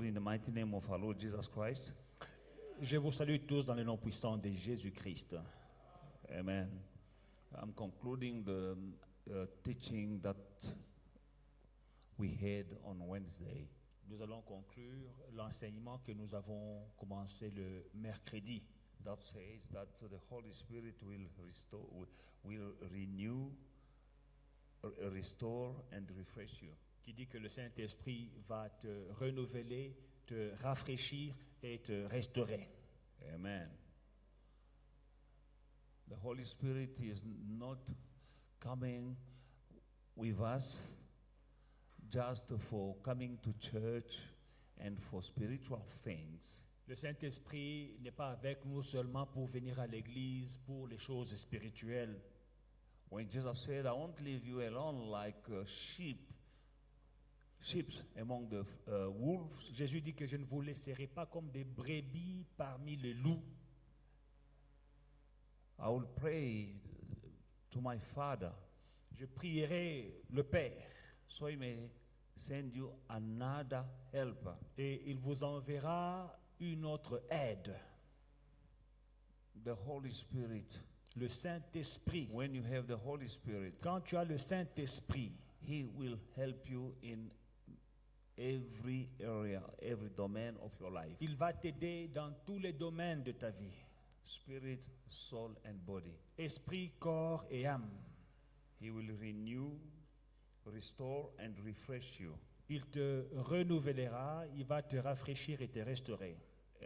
In the mighty name of our Lord Jesus Christ. Je vous salue tous dans le nom puissant de Jésus-Christ. Amen. I'm concluding the teaching that we had on Wednesday. Nous allons conclure l'enseignement que nous avons commencé le mercredi. That says that the Holy Spirit will restore, will renew, restore and refresh you. Qui dit que le Saint-Esprit va te renouveler, te rafraîchir et te restaurer. Amen. The Holy Spirit is not coming with us just for coming to church and for spiritual things. Le Saint-Esprit n'est pas avec nous seulement pour venir à l'église pour les choses spirituelles. When Jesus said, I won't leave you alone like sheep among the wolves. Jésus dit que je ne vous laisserai pas comme des brebis parmi les loups. I will pray to my Father Je prierai le Père so he may send you another helper. et il vous enverra une autre aide. The Holy Spirit. Le Saint-Esprit. When you have the Holy Spirit, Quand tu as le Saint-Esprit, he will help you in every area, every domain of your life. il va t'aider dans tous les domaines de ta vie. Spirit, soul and body. Esprit, corps et âme. He will renew, restore and refresh you. Il te renouvellera, il va te rafraîchir et te restaurer.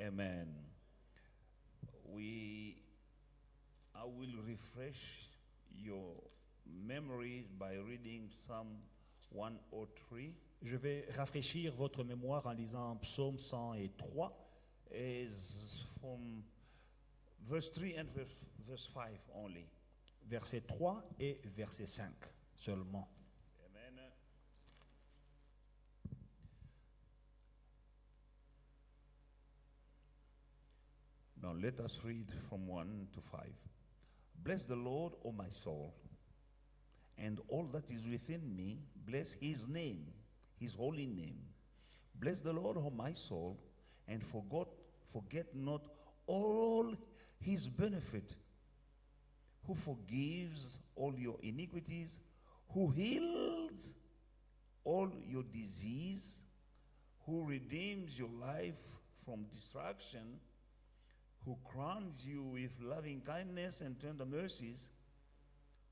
Amen. I will refresh your memory by reading Psalm 103. Je vais rafraîchir votre mémoire en lisant Psaume 103, Is from verse 3 and verse 5 only. verset 3 et verset 5 seulement. Amen. Now let us read from 1 to 5. Bless the Lord, O my soul, and all that is within me, bless his name, his holy name. Bless the Lord, O my soul, and forget not all his benefit, who forgives all your iniquities, who heals all your disease, who redeems your life from destruction, who crowns you with loving kindness and tender mercies,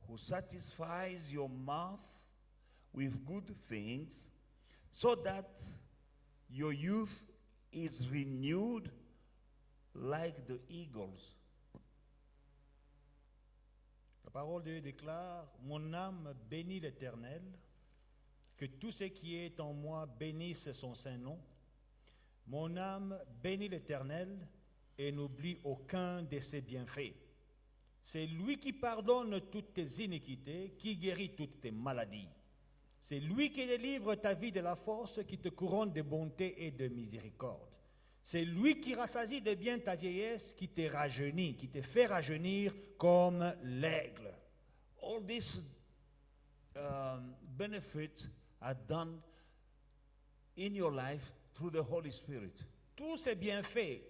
who satisfies your mouth with good things, so that your youth is renewed like the eagles. La parole de Dieu déclare, mon âme bénit l'Éternel, que tout ce qui est en moi bénisse son saint nom. Mon âme bénit l'Éternel et n'oublie aucun de ses bienfaits. C'est lui qui pardonne toutes tes iniquités, qui guérit toutes tes maladies. C'est lui qui délivre ta vie de la force, qui te couronne de bonté et de miséricorde. C'est lui qui rassasie de bien ta vieillesse, qui te rajeunit, qui te fait rajeunir comme l'aigle. All these benefits are done in your life through the Holy Spirit. Tous ces bienfaits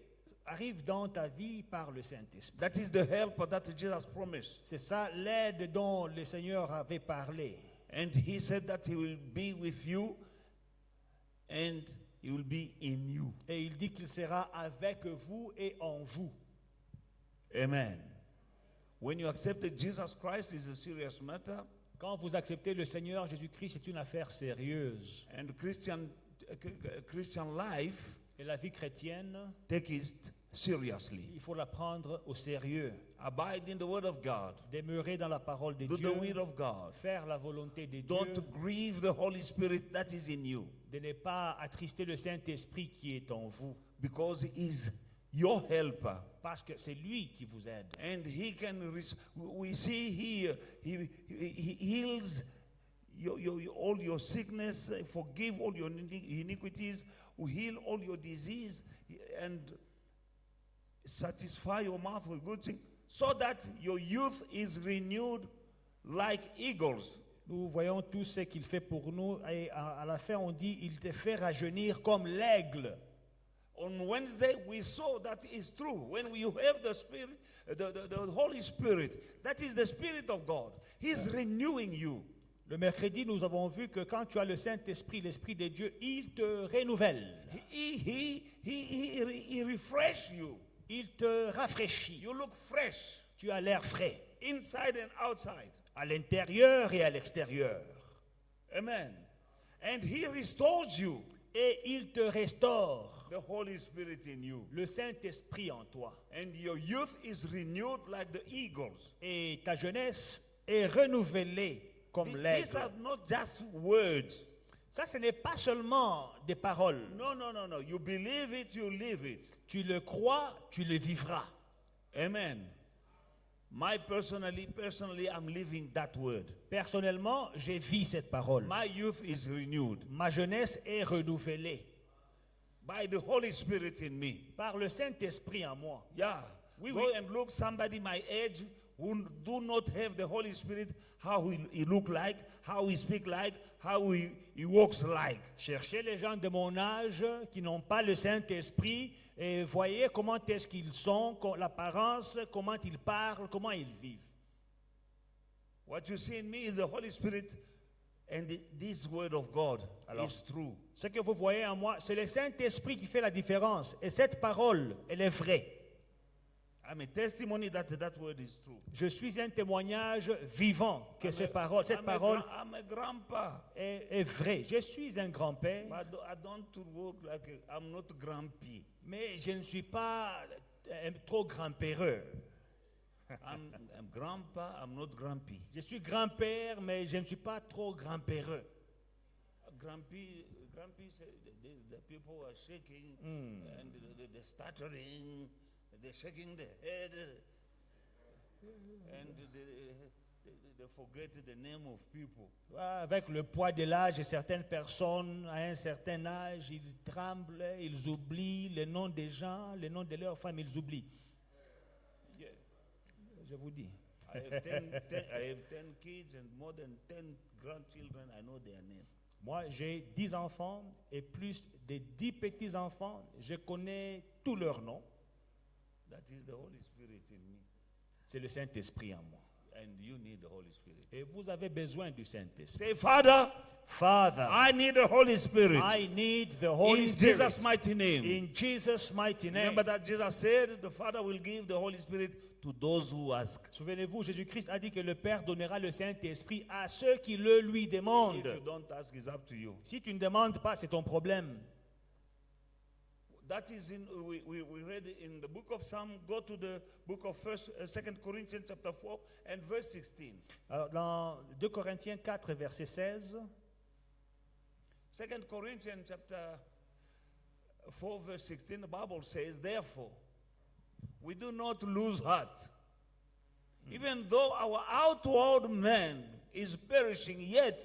arrivent dans ta vie par le Saint-Esprit. That is the help that Jesus promised. C'est ça l'aide dont le Seigneur avait parlé. And he said that he will be with you and he will be in you. Et il dit qu'il sera avec vous et en vous. Amen. When you accepted Jesus Christ, it's a serious matter. Quand vous acceptez le Seigneur Jésus-Christ, c'est une affaire sérieuse. And Christian life, Et la vie chrétienne, take it seriously. il faut la prendre au sérieux. Abide in the word of God. Demeurer dans la parole de Do the Dieu. will of God. Faire la volonté de Dieu. Don't grieve the Holy Spirit that is in you, De ne pas attrister le Saint-Esprit qui est en vous. because he is your helper. Parce que c'est lui qui vous aide. And he can, we see here, he heals all your sickness, forgive all your iniquities, will heal all your disease, and satisfy your mouth with good things, so that your youth is renewed like eagles. Nous voyons tout ce qu'il fait pour nous et à la fin on dit il te fait rajeunir comme l'aigle. On Wednesday, we saw that is true. When you have the Spirit, the Holy Spirit, that is the Spirit of God. He's renewing you. Le mercredi, nous avons vu que quand tu as le Saint-Esprit, l'Esprit de Dieu, il te renouvelle. He refresh you. Il te rafraîchit. You look fresh, Tu as l'air frais, inside and outside. à l'intérieur et à l'extérieur. Amen. And He restores you. Et il te restaure, The Holy Spirit in you. le Saint-Esprit en toi. And your youth is renewed like the eagles. Et ta jeunesse est renouvelée comme These l'aigle. are not just words. Ça, ce n'est pas seulement des paroles. No. You believe it, you live it. Tu le crois, tu le vivras. Amen. Personally, I'm living that word. Personnellement, j'ai vu cette parole. My youth is renewed Ma jeunesse est renouvelée by the Holy Spirit in me. par le Saint-Esprit en moi. Yeah. Oui, Go oui. and look somebody my age who do not have the Holy Spirit, how he look like, how he speak like, how he walks like. Cherchez les gens de mon âge qui n'ont pas le Saint-Esprit et voyez comment est-ce qu'ils sont, l'apparence, comment ils parlent, comment ils vivent. What you see in me is the Holy Spirit, and this word of God is true. Ce que vous voyez en moi, c'est le Saint-Esprit qui fait la différence. Et cette parole, elle est vraie. I'm a testimony that that word is true. Je suis un témoignage vivant que cette parole I'm a grandpa. est vraie. Je suis un grand-père, But I don't work like I'm not grumpy. mais je ne suis pas trop grand-péreux. I'm grandpa, I'm not grumpy. Je suis grand-père, mais je ne suis pas trop grand-péreux. Grumpy, the people are shaking and they're stuttering, they're shaking their head, and they forget the name of people. Avec le poids de l'âge, certaines personnes, à un certain âge, ils tremblent, ils oublient le nom des gens, le nom de leurs femmes, ils oublient. Yeah. Je vous dis. I have 10 kids and more than 10 grandchildren. I know their name. Moi, j'ai 10 enfants et plus de 10 petits-enfants. Je connais tous leurs noms. That is the Holy Spirit in me. C'est le Saint-Esprit en moi. And you need the Holy Spirit. Et vous avez besoin du Saint-Esprit. Say, Father, Father, I need the Holy Spirit. I need the Holy In Spirit. Jesus' mighty name. In Jesus' mighty name. Remember that Jesus said the Father will give the Holy Spirit to those who ask. Souvenez-vous, Jésus-Christ a dit que le Père donnera le Saint-Esprit à ceux qui le lui If demandent. you don't ask, it's up to you. Si tu ne demandes pas, c'est ton problème. That is in we read in the book of Psalm. Go to the book of 2 Corinthians chapter 4 and verse 16. Alors, dans 2 Corinthiens 4, verset 16, 2 Corinthians chapter 4 verse 16, the Bible says, therefore, we do not lose heart. Even though our outward man is perishing, yet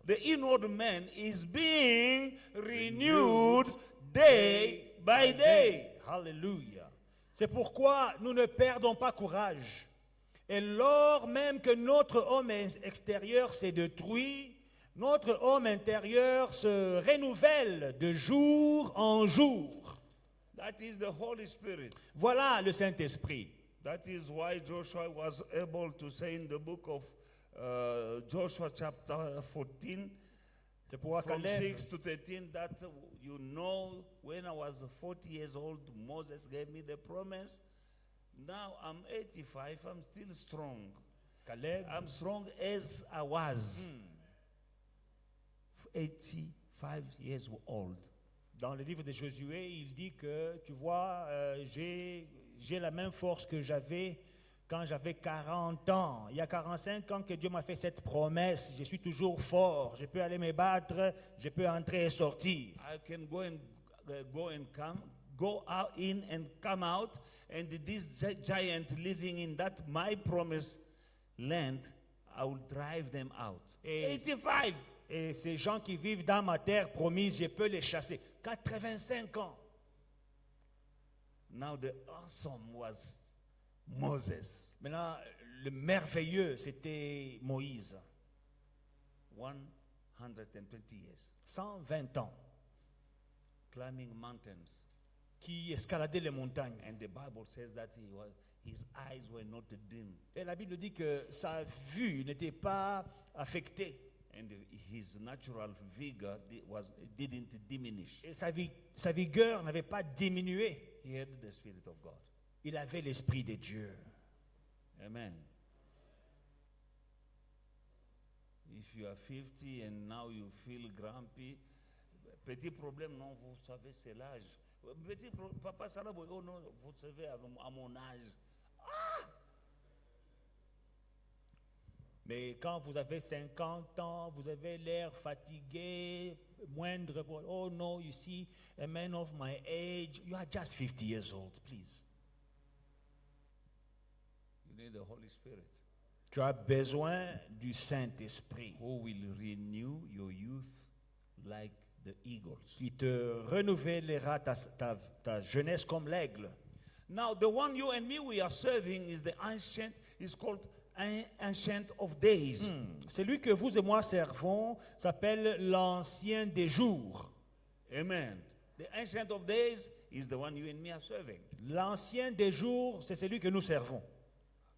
the inward man is being renewed day by day. Alléluia. C'est pourquoi nous ne perdons pas courage. Et lors même que notre homme extérieur s'est détruit, notre homme intérieur se renouvelle de jour en jour. That is the Holy Spirit. Voilà le Saint-Esprit. That is why Joshua was able to say in the book of Joshua chapter 14, C'est pourquoi from Caleb, 6 to 13, that you know, when I was 40 years old, Moses gave me the promise. Now I'm 85, I'm still strong. Caleb, I'm strong as I was 85 years old. dans le livre de Josué, il dit que, tu vois, j'ai la même force que j'avais quand j'avais 40 ans. Il y a 45 ans que Dieu m'a fait cette promesse. Je suis toujours fort. Je peux aller me battre. Je peux entrer et sortir. I can go and come, go out in and come out, and this giant living in that my promised land, I will drive them out. Et 85. Et ces gens qui vivent dans ma terre promise, je peux les chasser. 85 ans. Now the awesome was Moses. Maintenant, le merveilleux, c'était Moïse. 120 years, 120 ans, climbing mountains. qui escaladait les montagnes. And the Bible says that his eyes were not dim, Et la Bible dit que sa vue n'était pas affectée. and his natural vigor didn't diminish. Et sa vigueur n'avait pas diminué. He had the Spirit of God. Il avait l'Esprit de Dieu. Amen. If you are 50 and now you feel grumpy, petit problème, non, vous savez, c'est l'âge. Papa Salabo, oh non, vous savez, à mon âge. Mais quand vous avez 50 ans, vous avez l'air fatigué, moindre. Oh no, you see, a man of my age, you are just 50 years old, please. You need the Holy Spirit Tu as besoin du Saint-Esprit who will renew your youth like the eagles. qui te renouvellera ta jeunesse comme l'aigle. Now, the one you and me we are serving is the ancient, is called Ancient of Days. Celui que vous et moi servons s'appelle l'Ancien des jours. Amen. The Ancient of Days is the one you and me are serving. L'Ancien des jours, c'est celui que nous servons.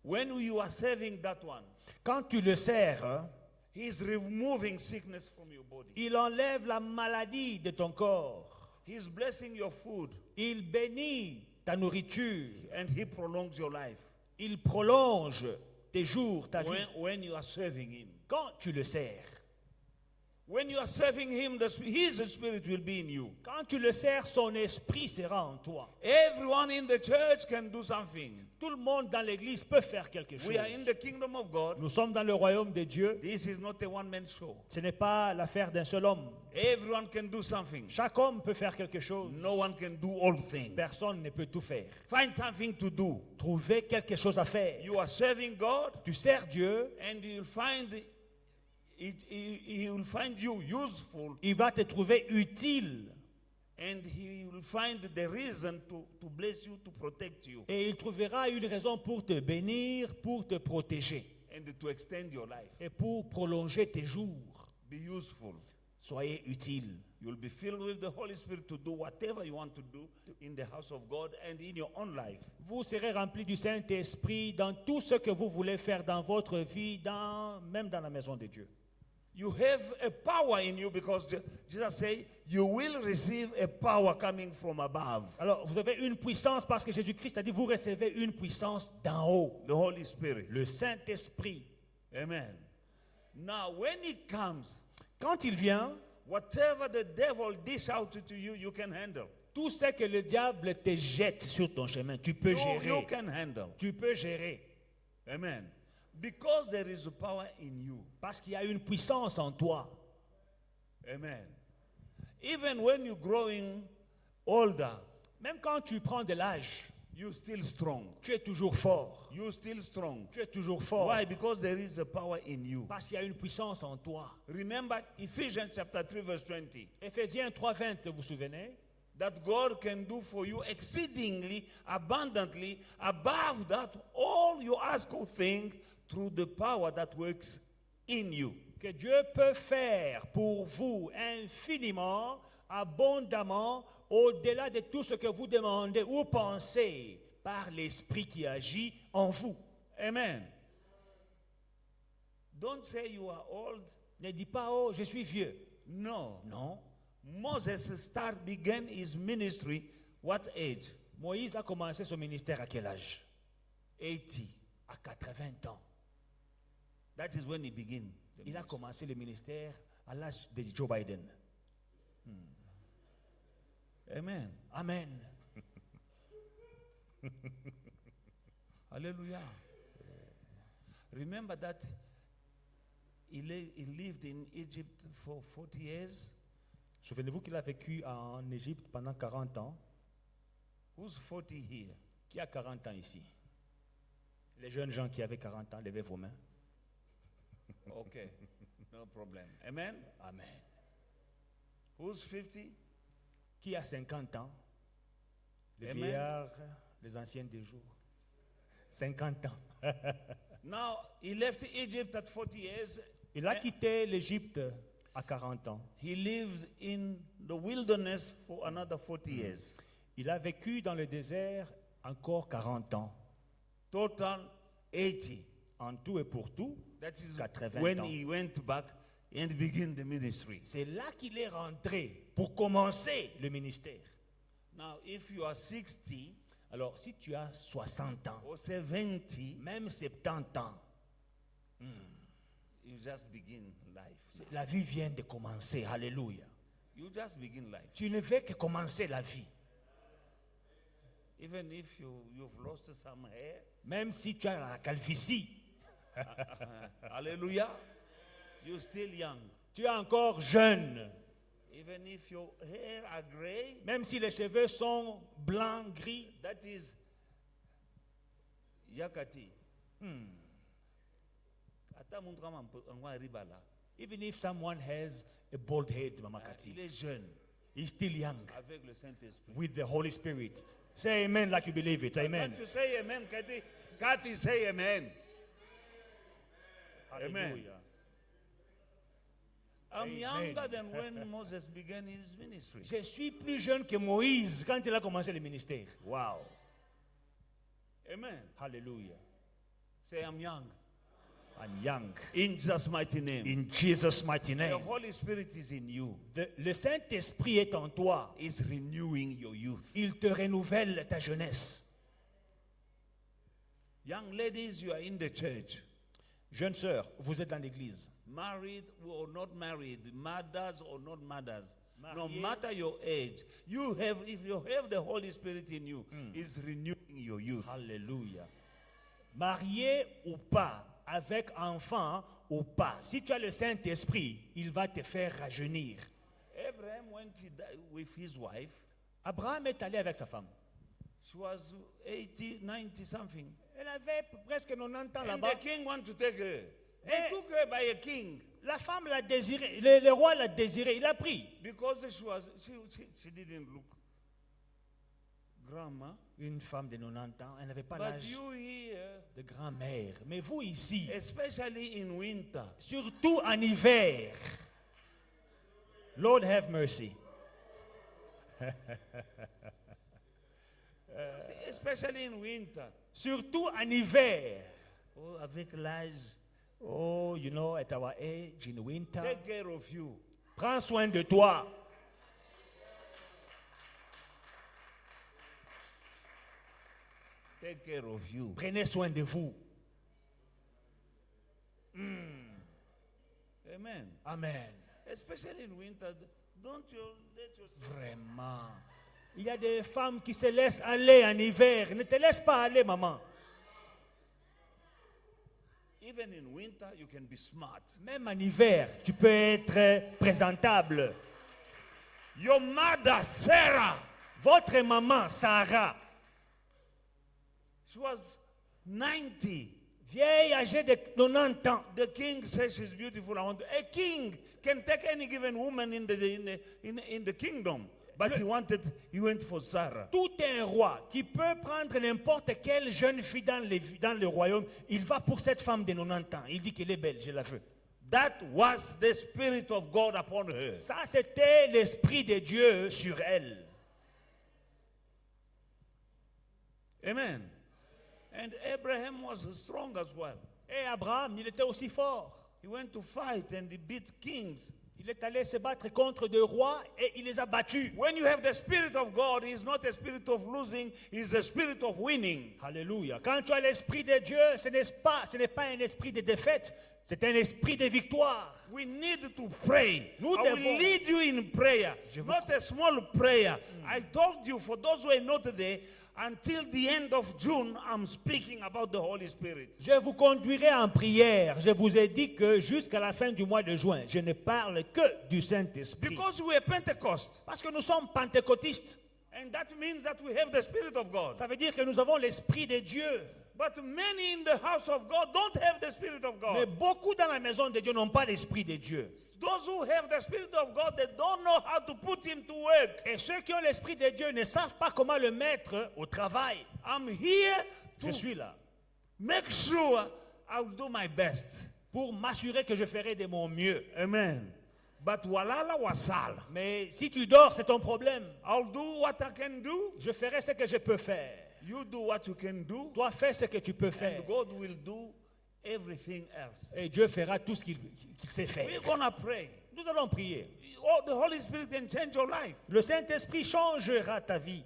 When you are serving that one, Quand tu le sers, hein, he is removing sickness from your body. il enlève la maladie de ton corps. He is blessing your food, Il bénit ta nourriture. and he prolongs your life. Il prolonge tes jours, ta vie. When you are serving him. Quand tu le sers. When you are serving him, his spirit will be in you. Quand tu le sers, son esprit sera en toi. Everyone in the church can do something. Tout le monde dans l'église peut faire quelque chose. We are in the kingdom of God. Nous sommes dans le royaume de Dieu. This is not a one-man show. Ce n'est pas l'affaire d'un seul homme. Everyone can do something. Chaque homme peut faire quelque chose. No one can do all things. Personne ne peut tout faire. Find something to do. Trouver quelque chose à faire. You are serving God, Tu sers Dieu, and you'll find he will find you useful, il va te trouver utile. and he will find the reason to bless you, to protect you, Et il trouvera une raison pour te bénir, pour te protéger and to extend your life. et pour prolonger tes jours. Be useful. Soyez utile. You'll be filled with the Holy Spirit to do whatever you want to do in the house of God and in your own life. Vous serez remplis du Saint-Esprit dans tout ce que vous voulez faire dans votre vie, même dans la maison de Dieu. You have a power in you because Jesus said, you will receive a power coming from above. Alors, vous avez une puissance parce que Jésus-Christ a dit, vous recevez une puissance d'en haut. The Holy Spirit. Le Saint-Esprit. Amen. Now, when he comes, Quand il vient, whatever the devil dish out to you, you can handle. tout ce que le diable te jette sur ton chemin, tu peux You gérer. can handle. Tu peux gérer. Amen. Because there is a power in you. Parce qu'il y a une puissance en toi. Amen. Even when you're growing older, Même quand tu prends de l'âge, you're still strong. tu es toujours fort. You're still strong. Tu es toujours fort. Why? Because there is a power in you. Parce qu'il y a une puissance en toi. Remember Ephesians chapter 3 verse 20. Éphésiens 3:20, vous vous souvenez? That God can do for you exceedingly abundantly above that all you ask or think through the power that works in you. Que Dieu peut faire pour vous infiniment, abondamment, au-delà de tout ce que vous demandez ou pensez par l'Esprit qui agit en vous. Amen. Don't say you are old. Ne dis pas, oh, je suis vieux. No. Non. Moses began his ministry what age? Moïse a commencé son ministère à quel âge? 80. À 80 ans. That is when he began. Il a commencé le ministère à l'âge de Joe Biden. Amen. Amen. Hallelujah. Remember that he lived in Egypt for 40 years. Souvenez-vous qu'il a vécu en Égypte pendant 40 ans. Who's 40 here? Qui a 40 ans ici? Les jeunes gens qui avaient 40 ans, levez vos mains. Okay, no problem. Amen. Amen. Who's 50? Qui a 50 ans? Les Amen. vieillards, les anciens des jours. 50 ans. Now, he left Egypt at 40 years. Il a quitté l'Égypte à 40 ans. He lived in the wilderness for another 40 years. Il a vécu dans le désert encore 40 ans. Total 80. En tout et pour tout, That is 80 when ans. he went back and began the ministry. C'est là qu'il est rentré pour commencer le ministère. Now, if you are 60 Alors, si tu as 60 ans, or 70, même 70 ans, you just begin life. la vie vient de commencer. Alléluia. You just begin life. Tu ne fais que commencer la vie. Even if you've lost some hair, Même si tu as la calvitie, hallelujah, you're still young. tu es encore jeune. Even if your hair are gray, Même si les cheveux sont blancs, gris, that is yakati. Ata muntu kama angwa ribala. even if someone has a bald head, Mama Il Kati, est jeune he's still young avec le Saint-Esprit. with the Holy Spirit. Say amen like you believe it. Amen. Can't you say amen, Kathy? Kathy, say amen. Hallelujah. I'm Amen. younger than when Moses began his ministry. Je suis plus jeune que Moïse quand il a commencé le ministère. Wow. Amen. Hallelujah. Say, I'm young. I'm young. In Jesus' mighty name. In Jesus' mighty The name. Holy Spirit is in you. Le Saint-Esprit est en toi. Is renewing your youth. Il te renouvelle ta jeunesse. Young ladies, you are in the church. Jeune sœur, vous êtes dans l'église. Married or not married, mothers or not mothers. No Marié. matter your age, if you have the Holy Spirit in you, is renewing your youth. Alléluia. Marié ou pas, avec enfant ou pas, si tu as le Saint-Esprit, il va te faire rajeunir. Abraham went with his wife. Abraham est allé avec sa femme. She was 80, 90 something. Elle avait presque 90 ans And là-bas. the king wanted to take her. They Eh. took her by a king La femme l'a désiré, le roi l'a désiré, il a pris. because she didn't look grandma. Une femme de 90 ans, elle n'avait pas But l'âge you here, de grand-mère. Mais vous ici, especially in winter, surtout en hiver, Lord have mercy. especially in winter, Surtout en hiver. oh, avec l'âge, Oh, you know, at our age in winter, take care of you. prends soin de toi. Take care of you. Prenez soin de vous. Amen. Amen. Especially in winter, don't you let yourself. Vraiment. Il y a des femmes qui se laissent aller en hiver. Ne te laisse pas aller, maman. Even in winter, you can be smart. Même en hiver, tu peux être présentable. Your mother, Sarah, Votre maman, Sarah, she was 90. vieille âgée de 90 ans. The king says she's beautiful. A king can take any given woman in the kingdom. But he went for Sarah. Tout un roi qui peut prendre n'importe quelle jeune fille dans le royaume, il va pour cette femme de 90 ans. Il dit qu'elle est belle, je la veux. That was the Spirit of God upon her. Ça, c'était l'Esprit de Dieu sur elle. Amen. And Abraham was strong as well. Et Abraham, il était aussi fort. He went to fight and he beat kings. Il est allé se battre contre des rois et il les a battus. When you have the Spirit of God, He is not a spirit of losing, He is a spirit of winning. Alléluia. Quand tu as l'Esprit de Dieu, ce n'est pas un esprit de défaite, c'est un esprit de victoire. We need to pray. Nous I will devons- lead you in prayer, not a small prayer. I told you, for those who are not there, until the end of June, I'm speaking about the Holy Spirit. Je vous conduirai en prière. Je vous ai dit que jusqu'à la fin du mois de juin, je ne parle que du Saint-Esprit. Because we are Pentecost. Parce que nous sommes pentecôtistes. And that means that we have the Spirit of God. Ça veut dire que nous avons l'Esprit de Dieu. But many in the house of God don't have the Spirit of Mais God. beaucoup dans la maison de Dieu n'ont pas l'Esprit de Dieu. Those who have the Spirit of God, they don't know how to put Him to work. Et ceux qui ont l'Esprit de Dieu ne savent pas comment le mettre au travail. I'm here Je to suis là make sure I'll do my best. pour m'assurer que je ferai de mon mieux. Amen. But walala wasala. Mais si tu dors, c'est ton problème. I'll do what I can do. Je ferai ce que je peux faire. You do what you can do. Toi, fais ce que tu peux faire. And God will do everything else. Et Dieu fera tout ce qu'il sait faire. We're going to pray. Nous allons prier. Oh, the Holy Spirit can change your life. Le Saint-Esprit changera ta vie.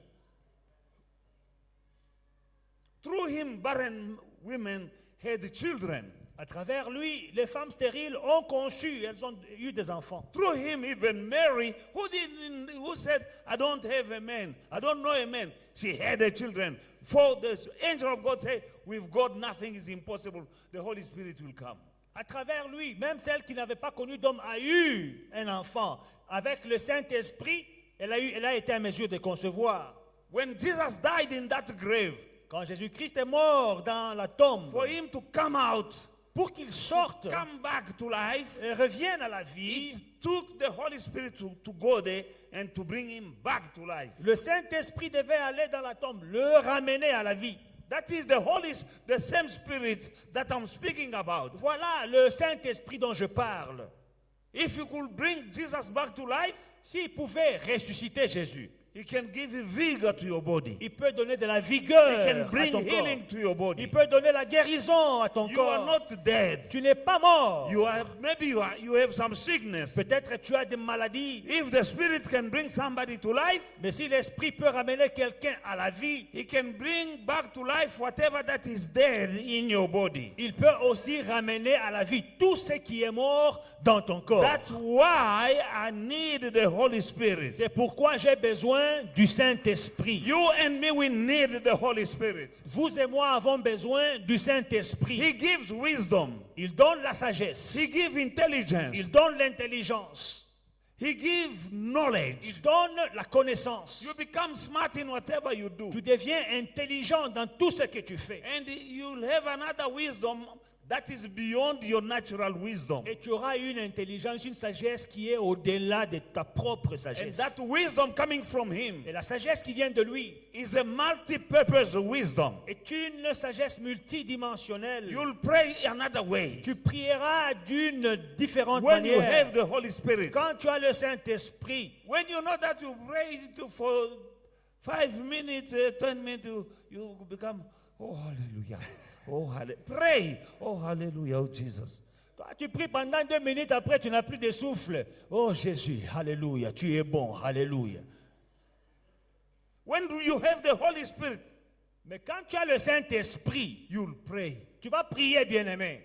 Through him, barren women had children. À travers lui, les femmes stériles ont conçu, elles ont eu des enfants. Through him, even Mary, who said, I don't have a man, I don't know a man, she had a children. For the angel of God said, with God nothing is impossible. The Holy Spirit will come. À travers lui, même celle qui n'avait pas connu d'homme a eu un enfant. Avec le Saint-Esprit, elle a été en mesure de concevoir. When Jesus died in that grave, Quand Jésus-Christ est mort dans la tombe, for him to come out, pour qu'il sorte come back to life, et revienne à la vie, it took the Holy Spirit to go there and to bring him back to life. le Saint-Esprit devait aller dans la tombe, le ramener à la vie. That is the same Spirit that I'm speaking about. Voilà le Saint-Esprit dont je parle. If you could bring Jesus back to life, S'il pouvait ressusciter Jésus, he can give you vigor to your body. il peut donner de la He vigueur can à bring ton corps. healing to your body. Il peut donner la guérison à ton You are corps. not dead. Tu n'es pas mort. Maybe you have some sickness. Peut-être tu as des maladies. If the Spirit can bring somebody to life, Mais si l'Esprit peut ramener quelqu'un à la vie, he can bring back to life whatever that is dead in your body. il peut aussi ramener à la vie tout ce qui est mort dans ton corps. That's why I need the Holy Spirit. C'est pourquoi j'ai besoin du Saint-Esprit. You and me, we need the Holy Spirit. Vous et moi avons besoin du Saint-Esprit. He gives wisdom. Il donne la sagesse. He gives intelligence. Il donne l'intelligence. He gives knowledge. Il donne la connaissance. You become smart in whatever you do. Tu deviens intelligent dans tout ce que tu fais. And you'll have another wisdom that is beyond your natural wisdom. Et tu auras une intelligence, une sagesse qui est au-delà de ta propre And sagesse. that wisdom coming from him Et la sagesse qui vient de lui is a multi-purpose wisdom. est une sagesse multidimensionnelle. You'll pray another way. Tu prieras d'une différente When you manière. have the Holy Spirit. Quand tu as le Saint-Esprit, When you know that you pray for 5 minutes, 10 minutes, you become, oh, hallelujah. Oh, hallelujah. Pray. Oh, hallelujah, oh, Jesus. toi, tu pries pendant 2 minutes, après tu n'as plus de souffle. Oh Jésus, alléluia, tu es bon, alléluia. When do you have the Holy Spirit? Mais quand tu as le Saint-Esprit, You'll pray. tu vas prier, bien-aimé.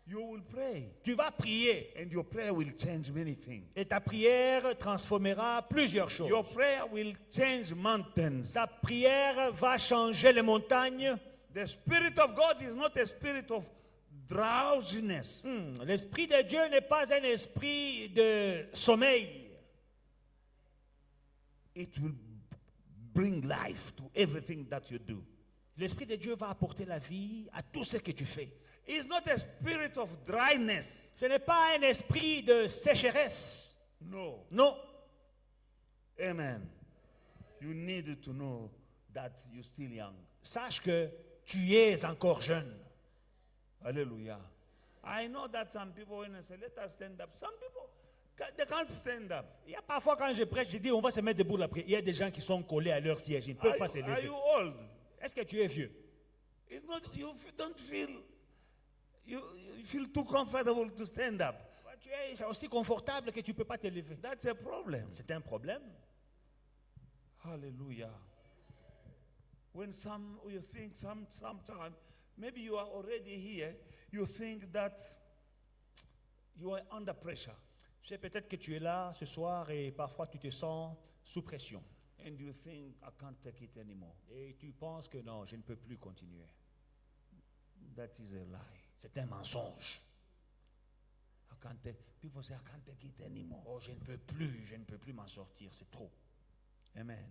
You will pray. Tu vas prier. And your prayer will change many things. Et ta prière transformera plusieurs choses. Your prayer will change mountains. Ta prière va changer les montagnes. The Spirit of God is not a spirit of drowsiness. L'Esprit de Dieu n'est pas un esprit de sommeil. It will bring life to everything that you do. L'Esprit de Dieu va apporter la vie à tout ce que tu fais. It's not a spirit of dryness. Ce n'est pas un esprit de sécheresse. No. Non. Amen. You need to know that you're still young. Sache que tu es encore jeune. Hallelujah. I know that some people, when I say, let us stand up, some people, they can't stand up. Il y a parfois quand je prêche, je dis on va se mettre debout la prière. Il y a des gens qui sont collés à leur siège. Ils ne peuvent pas se Are lever. you old? Est-ce que tu es vieux? It's not, don't feel, you feel too comfortable to stand up. Tu es aussi confortable que tu ne peux pas te lever. That's a problem. C'est un problème. Hallelujah. When you think sometime, maybe you are already here, you think that you are under pressure. Tu sais peut-être que tu es là ce soir et parfois tu te sens sous pression. And you think, I can't take it anymore. Et tu penses que non, je ne peux plus continuer. That is a lie. C'est un mensonge. People say, I can't take it anymore. Oh, je ne peux plus m'en sortir, c'est trop. Amen.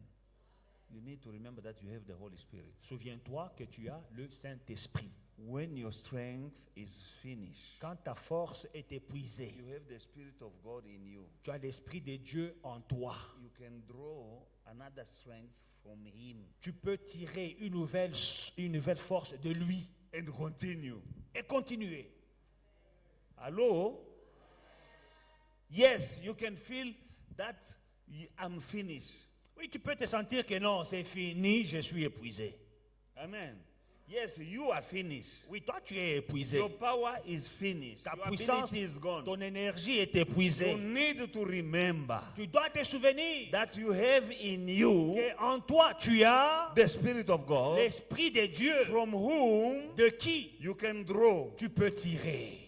You need to remember that you have the Holy Spirit. Souviens-toi que tu as le Saint-Esprit. When your strength is finished, Quand ta force est épuisée, you have the Spirit of God in you. tu as l'Esprit de Dieu en toi. You can draw another strength from Him Tu peux tirer une nouvelle force de lui and continue. et continuer. Hello? Yes, you can feel that I'm finished. Oui, tu peux te sentir que non, c'est fini, je suis épuisé. Amen. Yes, you are finished. Oui, toi, tu es épuisé. Your power is finished. Ta Your puissance, ability is gone. ton énergie est You épuisée. need to remember Tu dois te souvenir that you have in you qu'en toi, tu as the Spirit of God, l'Esprit de Dieu from whom de qui you can draw tu peux tirer.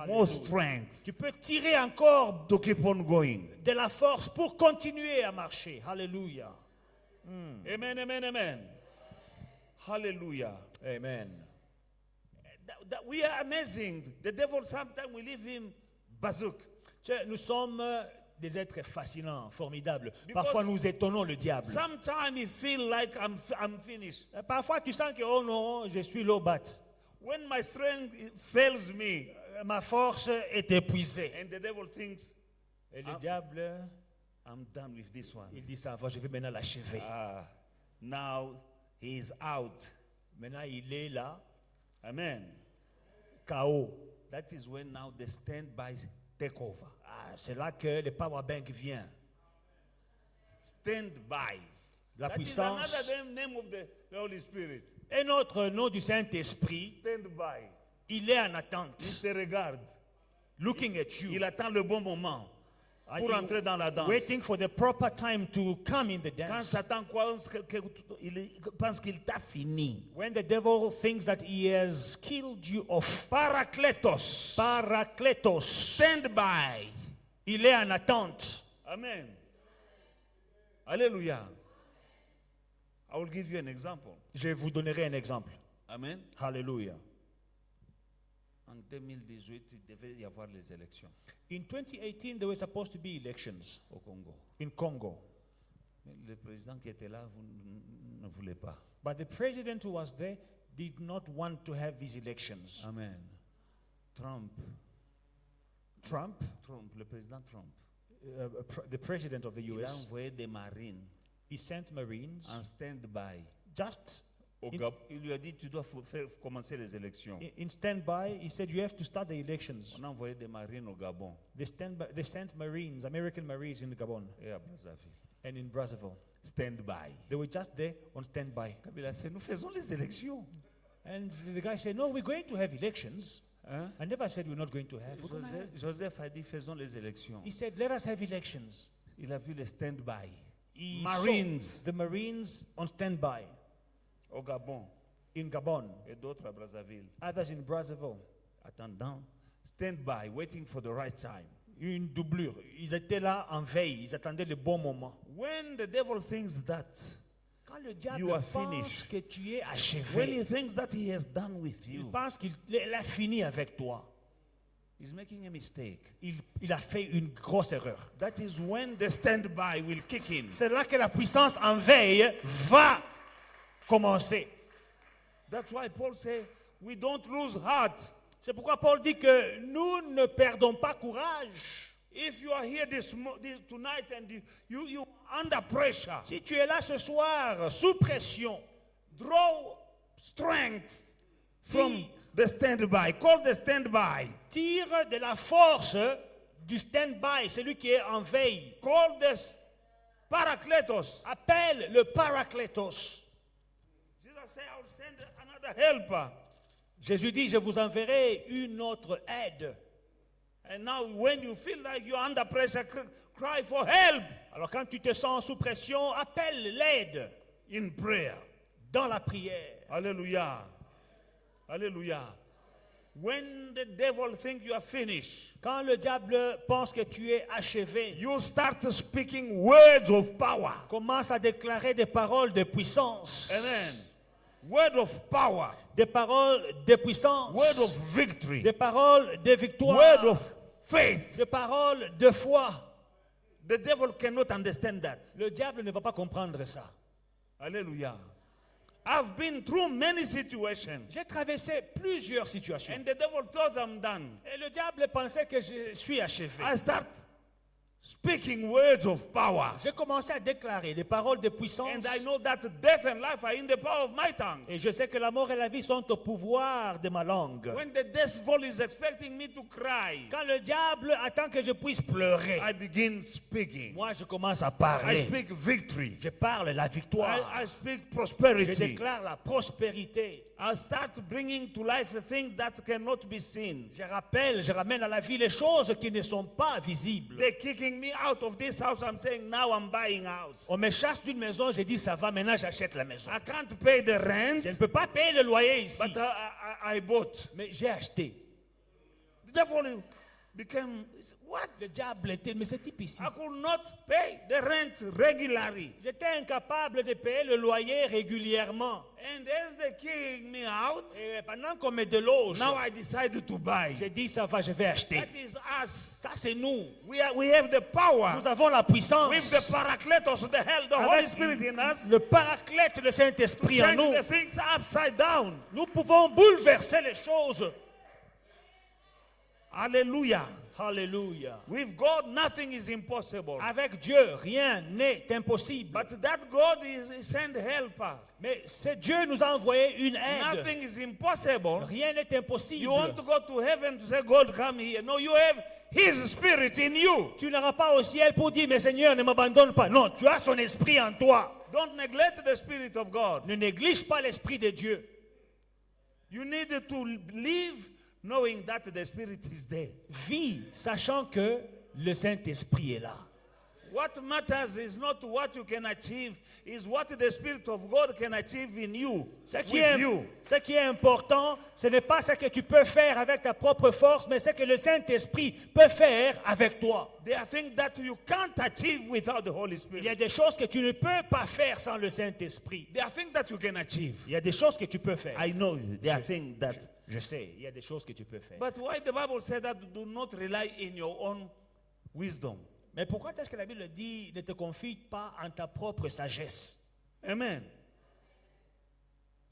more Alléluia. strength Tu peux tirer encore to keep on going. de la force pour continuer à marcher. Alléluia. Amen, amen, amen. Hallelujah. Amen. That we are amazing. The devil, sometimes we leave him bazook. Tu sais, nous sommes des êtres fascinants, formidables. Because Parfois, nous étonnons le diable. Sometimes you feel like I'm finished. Parfois, tu sens que, oh non, je suis low bat. When my strength fails me, Ma force est épuisée. and the devil thinks, Et le diable, I'm done with this one. il dit ça, je vais maintenant l'achever. Now he is out. Maintenant, il est là, Amen. KO. That is when now the standby take over. C'est là que le power bank vient. Standby. La That is puissance. another name of the Holy Spirit. Un autre nom du Saint-Esprit, Standby. il est en Il attente. te regarde. Looking at you. Il attend le bon moment pour Il- entrer dans la danse. Waiting for the proper time to come in the Quand dance. Satan il pense qu'il t'a fini. When the devil thinks that he has killed you off. Parakletos. Parakletos. Standby. Il est en attente. Amen. Alléluia. I will give you an example. Je vous donnerai un exemple. Amen. Hallelujah. En 2018, il devait y avoir les élections In 2018, there were supposed to be elections au Congo. in Congo. Mais le président qui était là ne voulait pas. But the president who was there did not want to have these elections. Amen. Trump, le président Trump, The president of the il a US, envoyé des marines he sent Marines en stand-by. just Il lui a dit, tu dois faire commencer les élections. in standby. He said, you have to start the elections. On a envoyé des marines au Gabon They sent Marines, American Marines in Gabon et à Brazzaville. and in Brazzaville. Stand-by. They were just there on standby. Kabila dit, nous faisons les élections. And the guy said, no, we're going to have elections. Hein? I never said we're not going to have. We're gonna have. Joseph a dit, faisons les élections. He said, let us have elections. Il a vu les stand-by He Marines saw the Marines on standby au Gabon in Gabon, et d'autres à Brazzaville. others in Brazzaville. Attendant, stand-by, waiting for the right time. Une doublure. Ils étaient là en veille. Ils attendaient le bon moment. When the devil thinks that, Quand le diable You are pense finished. que tu es when achevé, he thinks that he has done with il you, pense qu'il a fini avec toi. he's making a mistake. Il a fait une grosse erreur. That is when the stand-by will kick in. C'est là que la puissance en veille va commencer. That's why Paul said, we don't lose heart. C'est pourquoi Paul dit que nous ne perdons pas courage. If you are here tonight and you under pressure, Si tu es là ce soir sous pression, draw strength from the stand-by. Call the stand-by. tire de la force du stand-by, celui qui est en veille. Call this Parakletos. Appelle le Parakletos. Jesus said, I will send another helper. Jésus dit, je vous enverrai une autre aide. And now when you feel like you're under pressure, cry for help Alors quand tu te sens sous pression, appelle l'aide in prayer. dans la prière. Hallelujah. Hallelujah. When the devil thinks you are finished, Quand le diable pense que tu es achevé, you start speaking words of power. commence à déclarer des paroles de puissance. Amen. Word of power. Des paroles de puissance. Word of victory. Des paroles de victoire. Word of faith. Des paroles de foi. The devil cannot understand that. Le diable ne va pas comprendre ça. Hallelujah. I've been through many situations. J'ai traversé plusieurs situations. And the devil thought I'm done. Et le diable pensait que je suis achevé. I start speaking words of power. J'ai commencé à déclarer des paroles de puissance. And I know that death and life are in the power of my tongue. Et je sais que la mort et la vie sont au pouvoir de ma langue. When the devil is expecting me to cry, Quand le diable attend que je puisse pleurer, I begin speaking. moi je commence à I parler. speak victory. Je parle la victoire. I speak Je prosperity. déclare la prospérité. I start bringing to life things that cannot be seen. Je ramène à la vie les choses qui ne sont pas visibles. They're kicking me out of this house. I'm saying now I'm buying house. On me chasse d'une maison, j'ai dit ça va, maintenant j'achète la maison. I can't pay the rent, Je ne peux pas payer le loyer ici, but I bought. mais j'ai acheté. The devil became, what? Le diable était, mais ce type ici. I could not pay the rent regularly. J'étais incapable de payer le loyer régulièrement. And as they kicked me out, Et pendant qu'on me déloge, now I decided to buy. j'ai dit ça va, je vais acheter. That is us. Ça c'est nous. We have the power. Nous avons la puissance. With the Paracletos, the Holy Avec Spirit in us, le paraclète, le Saint-Esprit en change nous. the things upside down. Nous pouvons bouleverser les choses. Hallelujah. Alléluia. With God, nothing is impossible. Avec Dieu, rien n'est impossible. But that God is sent helper. Mais c'est Dieu nous a envoyé une aide. Nothing is impossible. Rien n'est impossible. You want to go to heaven to say, God, come here. No, you have His Spirit in you. Tu n'iras pas au ciel pour dire, mais Seigneur, ne m'abandonne pas. Non, tu as son esprit en toi. Don't neglect the Spirit of God. Ne néglige pas l'esprit de Dieu. You need to live knowing that the Spirit is there. Vis, sachant que le Saint-Esprit est là. What matters is not what you can achieve, is what the Spirit of God can achieve in you, Ce with qui, you. ce qui est important, ce n'est pas ce que tu peux faire avec ta propre force, mais ce que le Saint-Esprit peut faire avec toi. There are things that you can't achieve without the Holy Il y a Spirit. des choses que tu ne peux pas faire sans le Saint-Esprit. There are things that you can achieve. Il y a des choses que tu peux faire. I know you. There are things that. Je sais, il y a des choses que tu peux faire. But why the Bible said that do not rely in your own wisdom? Mais pourquoi est-ce que la Bible dit ne te confie pas en ta propre sagesse? Amen.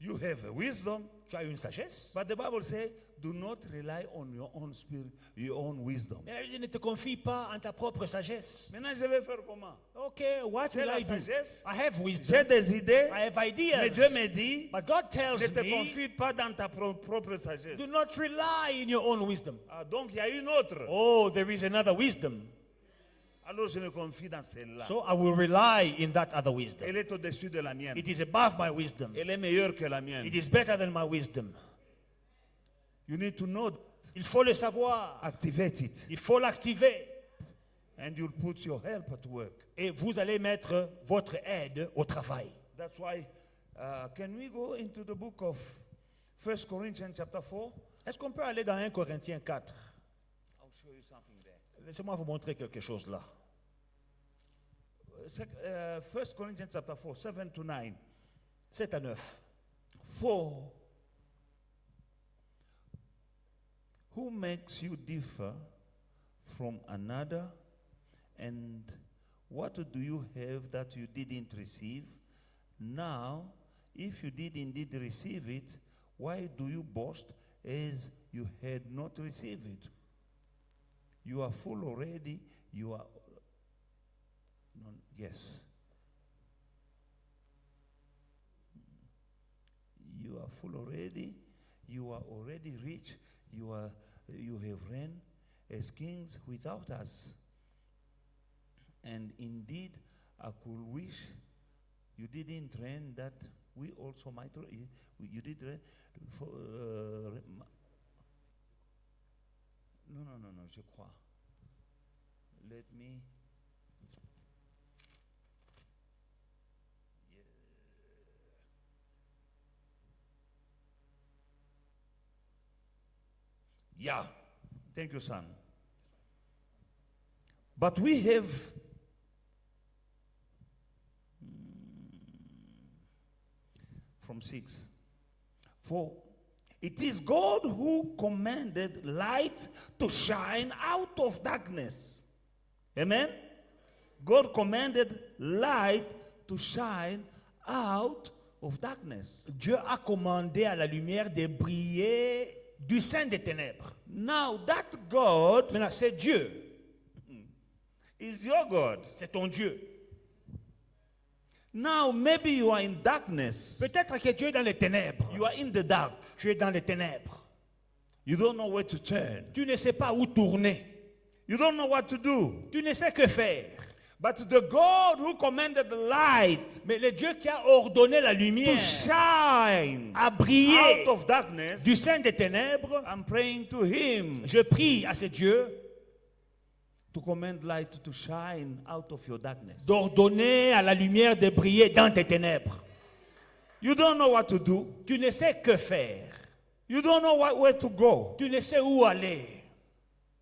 You have a wisdom, Tu as une sagesse. but the Bible says do not rely on your own spirit, your own wisdom. Mais la Bible dit ne te confie pas en ta propre sagesse. Maintenant, je vais faire comment? Ok, what J'ai will la I do? sagesse. I have J'ai wisdom. des idées, I have mais ideas. Dieu me dit But God ne tells te me, confie pas dans ta propre sagesse. do not rely in your own wisdom. Ah, donc, il y a une autre. Oh, there is another wisdom. Alors, je me confie dans celle-là. So I will rely in that other wisdom. Elle est au-dessus de la mienne. It is above my wisdom. Elle est meilleure que la mienne. It is better than my wisdom. You need to know, Il faut le savoir. activate it, Il faut l'activer. and you'll put your help at work. Et vous allez mettre votre aide au travail. That's why, can we go into the book of 1 Corinthians chapter 4? Est-ce qu'on peut aller dans 1 Corinthiens 4? I'll show you something there. Laissez-moi vous montrer quelque chose là. 1 Corinthians chapter 4, 7 to 9. 7 à 9. For who makes you differ from another, and what do you have that you didn't receive? Now, if you did indeed receive it, why do you boast as you had not received it? You are full already, you are, no, yes. You are full already, you are already rich, you have reigned as kings without us. And indeed, I could wish you didn't reign, that we also might reign. You did reign. Non, je crois. Let me. Yeah. Thank you, son. But we have from 6. For it is God who commanded light to shine out of darkness. Amen? God commanded light to shine out of darkness. Dieu a commandé à la lumière de briller du sein des ténèbres. Now that God Maintenant, c'est Dieu. is your God. C'est ton Dieu. Now, maybe you are in darkness. Peut-être que tu es dans les ténèbres. You are in the dark. Tu es dans les ténèbres. You don't know where to turn. Tu ne sais pas où tourner. You don't know what to do. Tu ne sais que faire. But the God who commanded the light Mais le Dieu qui a ordonné la to lumière shine à briller out of darkness, du sein des ténèbres, I'm praying to Him je prie à ce Dieu to command light to shine out of your darkness. d'ordonner à la lumière de briller dans tes ténèbres. You don't know what to do. Tu ne sais que faire. You don't know where to go. Tu ne sais où aller.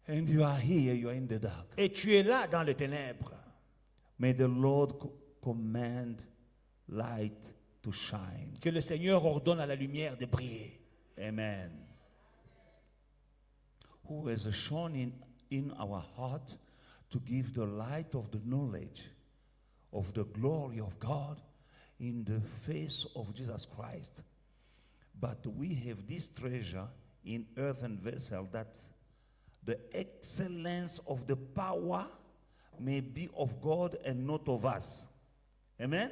And you are here, you are in the dark. Et tu es là dans les ténèbres. May the Lord command light to shine. Que le Seigneur ordonne à la lumière de briller. Amen. Who has shone in our heart to give the light of the knowledge of the glory of God in the face of Jesus Christ. But we have this treasure in earthen vessel, that the excellence of the power may be of God and not of us. Amen?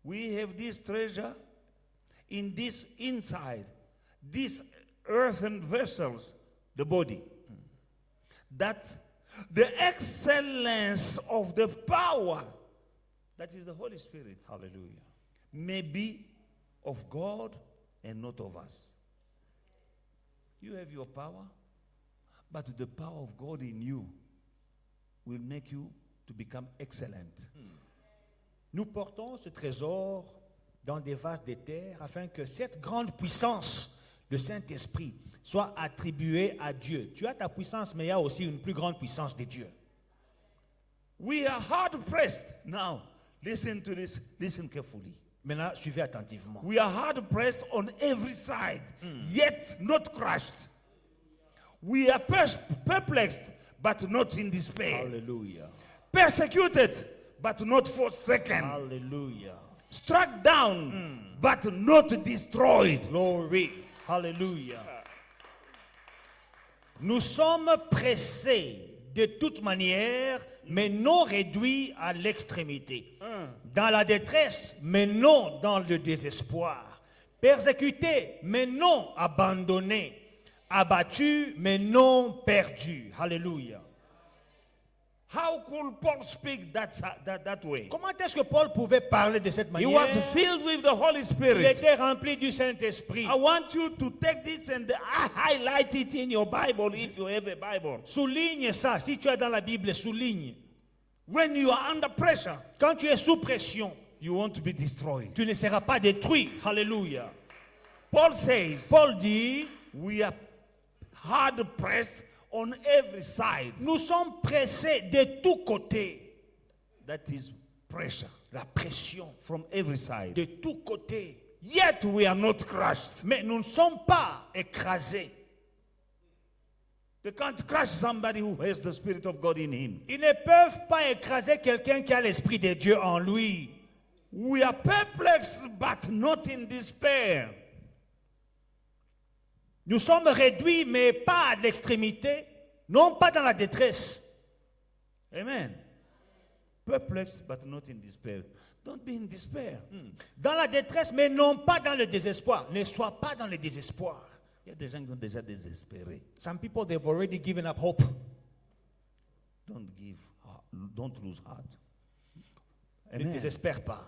We have this treasure in this inside, these earthen vessels, the body, that the excellence of the power, that is the Holy Spirit, Hallelujah. may be of God and not of us. You have your power, but the power of God in you will make you to become excellent. Nous portons ce trésor dans des vases de terre afin que cette grande puissance, le Saint-Esprit, soit attribuée à Dieu. Tu as ta puissance, mais il y a aussi une plus grande puissance de Dieu. We are hard pressed. Now, listen to this. Listen carefully. Maintenant, suivez attentivement. We are hard pressed on every side, yet not crushed. We are perplexed, but not in despair. Alléluia. Persecuted, but not forsaken. Alléluia. Struck down, but not destroyed. Glory. Alléluia. Nous sommes pressés de toute manière, mais non réduits à l'extrémité. Dans la détresse, mais non dans le désespoir. Persécutés, mais non abandonnés. Abattus, mais non perdus. Alléluia. How could Paul speak that way? Comment est-ce que Paul pouvait parler de cette He manière? was filled with the Holy Il Spirit. était rempli du Saint-Esprit. I want you to take this and highlight it in your Bible if you have a Bible. Souligne ça. Si tu es dans la Bible, souligne. When you are under pressure, Quand tu es sous pression, you want to be destroyed. tu ne seras pas détruit. Alléluia. Paul says, Paul dit, we are hard pressed on every side. nous sommes pressés de tous côtés. That is pressure La pression from every side. de tous côtés. Yet we are not crushed. Mais nous ne sommes pas écrasés. They can't crush somebody who has the Spirit of God in him. Ils ne peuvent pas écraser quelqu'un qui a l'Esprit de Dieu en lui. We are perplexed, but not in despair. Nous sommes réduits, mais pas à l'extrémité, non pas dans la détresse. Amen. Perplexed, but not in despair. Don't be in despair. Dans la détresse, mais non pas dans le désespoir. Ne sois pas dans le désespoir. Il y a des gens qui ont déjà désespéré. Some people, they've already given up hope. Don't lose heart. Ne Amen. désespère pas.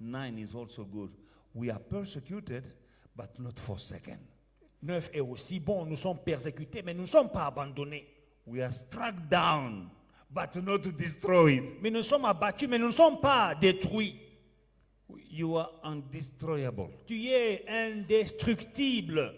9 is also good. We are persecuted, but not forsaken. 9 est aussi bon. Nous sommes persécutés, mais nous ne sommes pas abandonnés. We are struck down, but not destroyed. Mais nous sommes abattus, mais nous ne sommes pas détruits. You are undestroyable. Tu es indestructible.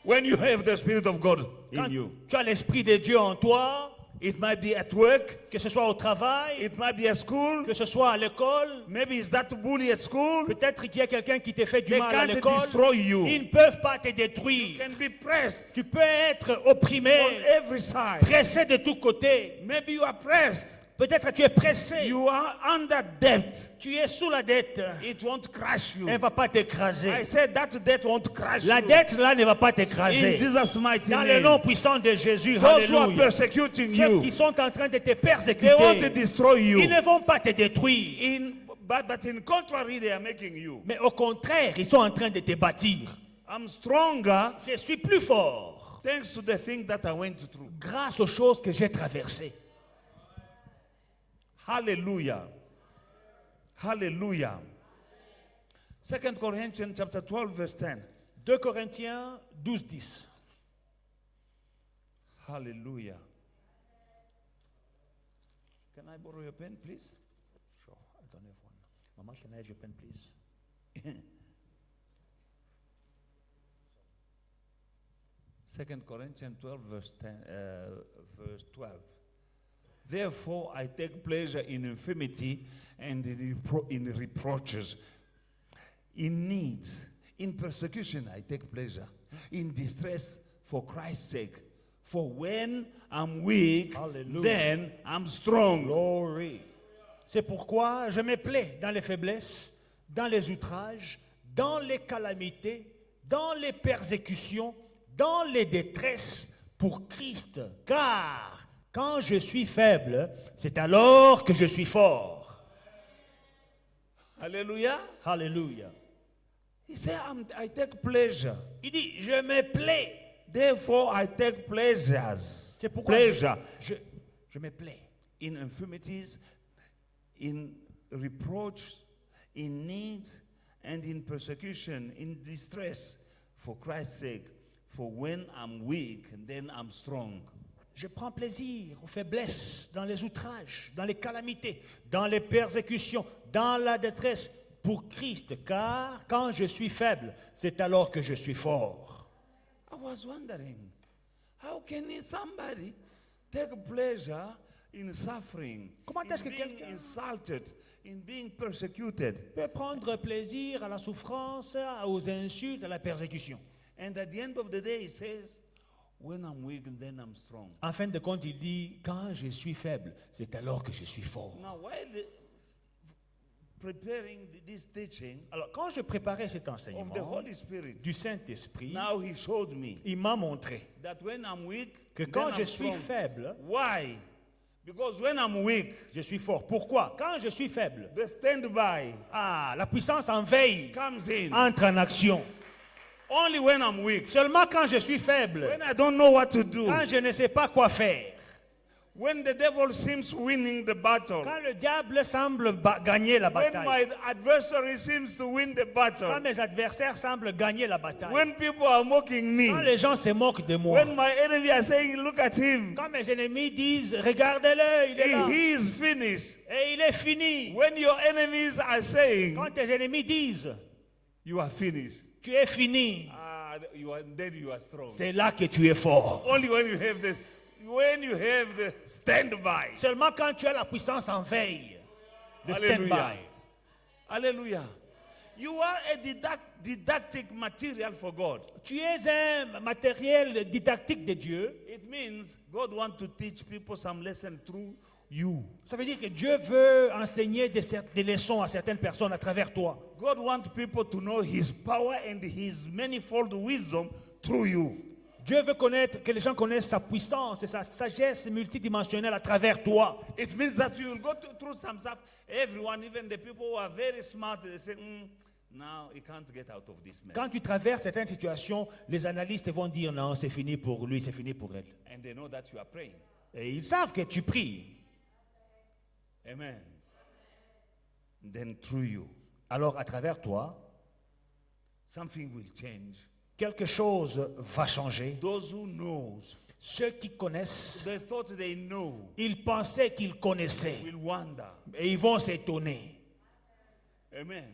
When you have the Spirit of God Quand in you, tu as l'Esprit de Dieu en toi, it might be at work, que ce soit au travail, it might be at school, que ce soit à l'école, maybe it's that bully at school. peut-être qu'il y a quelqu'un qui te fait du They mal à can't l'école. destroy you. Ils ne peuvent pas te You détruire. can be pressed Tu peux être on opprimé, every side. pressé de tous côtés. Maybe you are pressed Peut-être tu es pressé, You are under debt. tu es sous la dette. It won't crush you. Elle ne va pas I t'écraser. said that debt won't crush La you. dette là ne va pas In t'écraser. Jesus' mighty Dans le nom name. puissant de Jésus, Those who are alléluia. persecuting Ceux you, qui sont en train de te they want to persécuter, destroy ils you. ne vont pas te détruire. But in contrary, they are making you. Mais au contraire, ils sont en train de te bâtir. I'm stronger Je suis plus fort thanks to the thing that I went through. grâce aux choses que j'ai traversées. Hallelujah. Hallelujah. 2 Corinthians chapter 12 verse 10. 2 Corinthiens 12, 10. Hallelujah. Can I borrow your pen, please? Sure, I don't have one. Mama, can I have your pen, please? 2 Corinthians 12 verse 10, verse 12. Therefore I take pleasure in infirmity and in reproaches, in needs, in persecution I take pleasure, in distress for Christ's sake. For when I'm weak, Hallelujah. then I'm strong. Glory. C'est pourquoi je me plais dans les faiblesses, dans les outrages, dans les calamités, dans les persécutions, dans les détresses pour Christ. Car quand je suis faible, c'est alors que je suis fort. Hallelujah. Alléluia. He said, I take pleasure. Il dit, je me plais. Therefore I take pleasures. C'est pourquoi Pleasure. je me plais. In infirmities, in reproach, in need, and in persecution, in distress, for Christ's sake. For when I'm weak, then I'm strong. Je prends plaisir aux faiblesses, dans les outrages, dans les calamités, dans les persécutions, dans la détresse pour Christ. Car quand je suis faible, c'est alors que je suis fort. I was wondering, how can somebody take pleasure in suffering, Comment est-ce que in being quelqu'un insulted, in being persecuted? peut prendre plaisir à la souffrance, aux insultes, à la persécution? And at the end of the day, he says, when I'm weak, then I'm strong. En fin de compte, il dit, quand je suis faible, c'est alors que je suis fort. Now, while preparing this teaching Alors, quand je préparais cet of the enseignement Holy Spirit, du Saint-Esprit, now he showed me il m'a montré that when I'm weak, que then quand I'm je suis strong. faible, Why? Because when I'm weak, je suis fort. Pourquoi? Quand je suis faible, the standby la puissance en veille comes in. entre en action. Only when I'm weak. Seulement quand je suis faible, When I don't know what to do. quand je ne sais pas quoi faire, When the devil seems winning the battle. quand le diable semble gagner la When bataille, my adversary seems to win the battle. quand mes adversaires semblent gagner la bataille, When people are mocking me. quand les gens se moquent de moi, When my enemy are saying, look at him. quand mes ennemis disent, regardez-le, il est là, He is finished. et il est fini. When your enemies are saying, Quand tes ennemis disent, you are finished. tu es fini, Then you are strong. c'est là que tu es fort. Only when you have the standby. Seulement quand tu as la puissance en veille, le Hallelujah. stand-by. Hallelujah. You are a didactic material for God. Tu es un matériel didactique de Dieu. It means God wants to teach people some lesson through you. Ça veut dire que Dieu veut enseigner des leçons à certaines personnes à travers toi. God wants people to know His power and His manifold wisdom through you. Dieu veut que les gens connaissent sa puissance et sa sagesse multidimensionnelle à travers toi. It means that you will go through some stuff. Everyone, even the people who are very smart, they say, now he can't get out of this mess. Quand tu traverses certaines situations, les analystes vont dire non, c'est fini pour lui, c'est fini pour elle. And they know that you are praying. Et ils savent que tu pries. Amen. Then through you, Alors à travers toi, something will change. quelque chose va changer. Those who know, Ceux qui connaissent, they thought they know, ils pensaient qu'ils connaissaient. will wonder. Et ils vont s'étonner. Amen.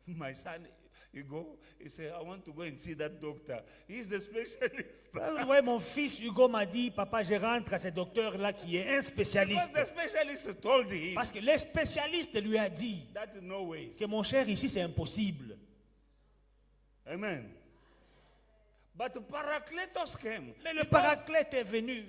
My son, Hugo, he said, I want to go and see that doctor. He's the specialist. Ouais, mon fils Hugo m'a dit, papa, je rentre à ce docteur-là qui est un Because spécialiste. the specialist told him Parce que le spécialiste lui a dit that no way. que mon cher, ici, c'est impossible. Amen. But Paracletos came. Mais le Because paraclète est venu.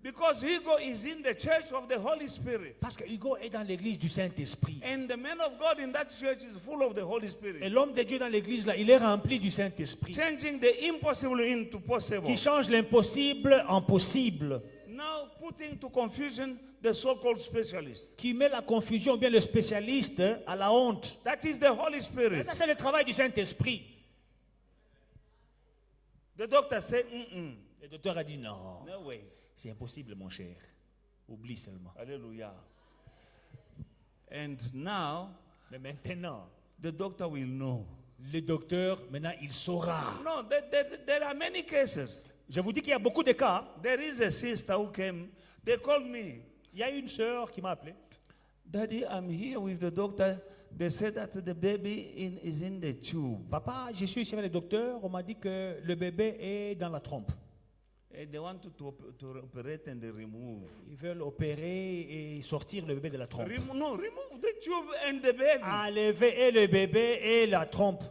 Because Hugo is in the church of the Holy Spirit. Parce que Hugo est dans l'église du Saint-Esprit. And the man of God in that church is full of the Holy Et Spirit. l'homme de Dieu dans l'église, là, il est rempli du Saint-Esprit. Changing the impossible into possible. Qui change l'impossible en possible. Now putting to confusion the so-called specialist. Qui met la confusion, ou bien le spécialiste, à la honte. That is the Holy Et Spirit. ça, c'est le travail du Saint-Esprit. The doctor said, Le docteur a dit non, no way. c'est impossible, mon cher. Oublie seulement. Hallelujah. And now Mais maintenant, the doctor will know. le docteur, maintenant, il saura. No, there are many cases. Je vous dis qu'il y a beaucoup de cas. There is a sister who came. They called me. Il y a une sœur qui m'a appelé. Daddy, I'm here with the doctor. They said that the baby is in the tube. Papa, je suis ici avec le docteur. On m'a dit que le bébé est dans la trompe. And they want to operate and remove. Ils veulent opérer et sortir le bébé de la trompe. Remove the tube and the baby. Enlever et le bébé et la trompe.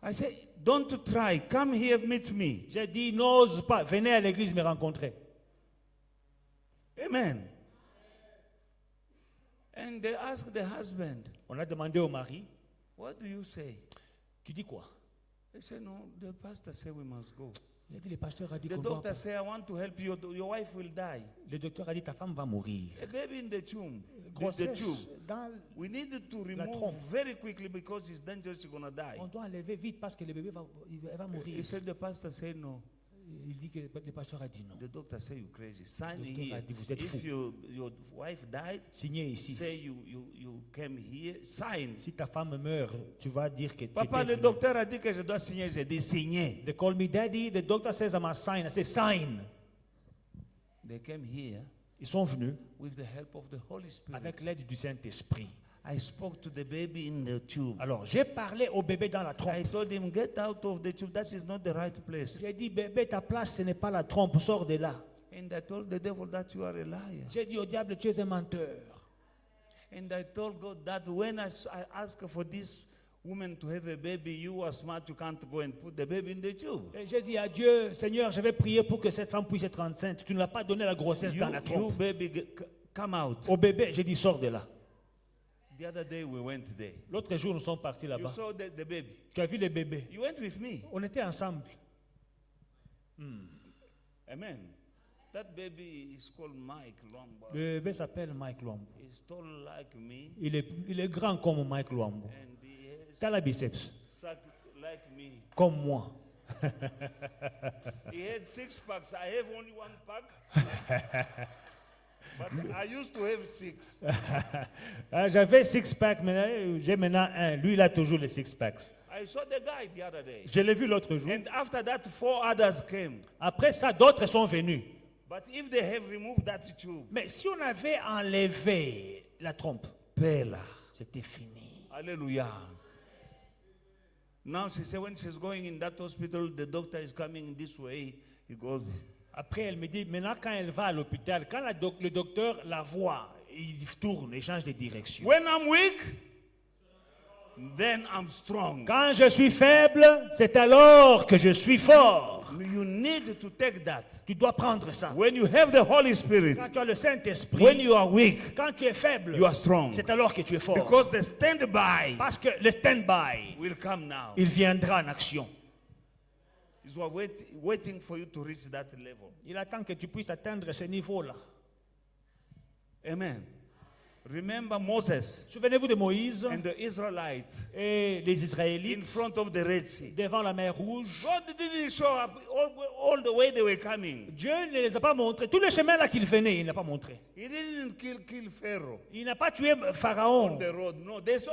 I said, don't try. Come here, meet me. J'ai dit, n'ose pas. Venez à l'église me rencontrer. Amen. And they asked the husband, On a demandé au mari, what do you say? tu dis quoi? He said, no, the pastor said we must go. Il a dit, le pasteur a dit The qu'on doit doctor pas. said, I want to help you. Your wife will die. Le docteur a dit, ta femme va mourir. A baby in the tomb. The Grossesse tube. dans... We need to La remove trompe. very quickly because it's dangerous. You're going to die. On doit enlever vite parce que le bébé va, elle va He mourir. said, the pastor said no. Il dit que le pasteur a dit non. The doctor said, you crazy. Sign Le docteur here. a dit, vous êtes If fou. your wife died, Signez ici. say you came here, sign. Si ta femme meurt, tu vas dire que tu Papa, étais le venu. docteur a dit que je dois signer. J'ai dit signer. They call me daddy. The doctor says I must sign. I say sign. They came here Ils sont venus with the help of the Holy Spirit. avec l'aide du Saint-Esprit. I spoke to the baby in the tube. Alors, j'ai parlé au bébé dans la I trompe. told him, get out of the tube. That is not the right place. J'ai dit, bébé, ta place, ce n'est pas la trompe. Sors de là. And I told the devil that you are a liar. J'ai dit au diable, tu es un menteur. And I told God that when I asked for this woman to have a baby, you are smart, you can't go and put the baby in the tube. Et j'ai dit à Dieu, Seigneur, je vais prier pour que cette femme puisse être enceinte. Tu ne l'as pas donné la grossesse dans la You trompe. baby, come out. Au bébé, j'ai dit, sors de là. The other day we went there. L'autre jour, nous sommes partis You là-bas. saw the baby. Tu as vu le bébé. You went with me. On était ensemble. Amen. That baby is called Mike Lombo. Le bébé s'appelle Mike Luambo. He's tall like me Il est grand comme Mike Luambo. and he has T'as la biceps, sack like me. comme moi. He had 6 packs. I have only 1 pack. But I used to have 6. Ah, j'avais six-pack, mais j'ai maintenant un. Lui, il a toujours les six-packs. I saw the guy the other day. Je l'ai vu l'autre jour. And after that, 4 others came. Après ça, d'autres sont venus. But if they have removed that tube, Mais si on avait enlevé la trompe, Bella. c'était fini. Hallelujah. Now she said when she's going in that hospital, the doctor is coming this way. He goes, Après, elle me dit, maintenant, quand elle va à l'hôpital, quand le docteur la voit, il tourne, il change de direction. when I'm weak, then I'm strong. Quand je suis faible, c'est alors que je suis fort. You need to take that. Tu dois prendre ça. When you have the Holy Spirit, Quand tu as le Saint-Esprit, when you are weak, quand tu es faible, you are strong. c'est alors que tu es fort. Because the standby Parce que le stand-by, will come now. il viendra en action. He's waiting for you to reach that level. Il attend que tu puisses atteindre ce niveau-là. Amen. Remember Moses Souvenez-vous de Moïse and the Israelites et les in Israélites front of the Red Sea. devant la mer Rouge. God didn't show up all the way they were coming. Dieu ne les a pas montrés. Tout le chemin là qu'il venait, il n'a pas montré. He didn't kill Pharaoh Il n'a pas tué Pharaon. on the road. No, they saw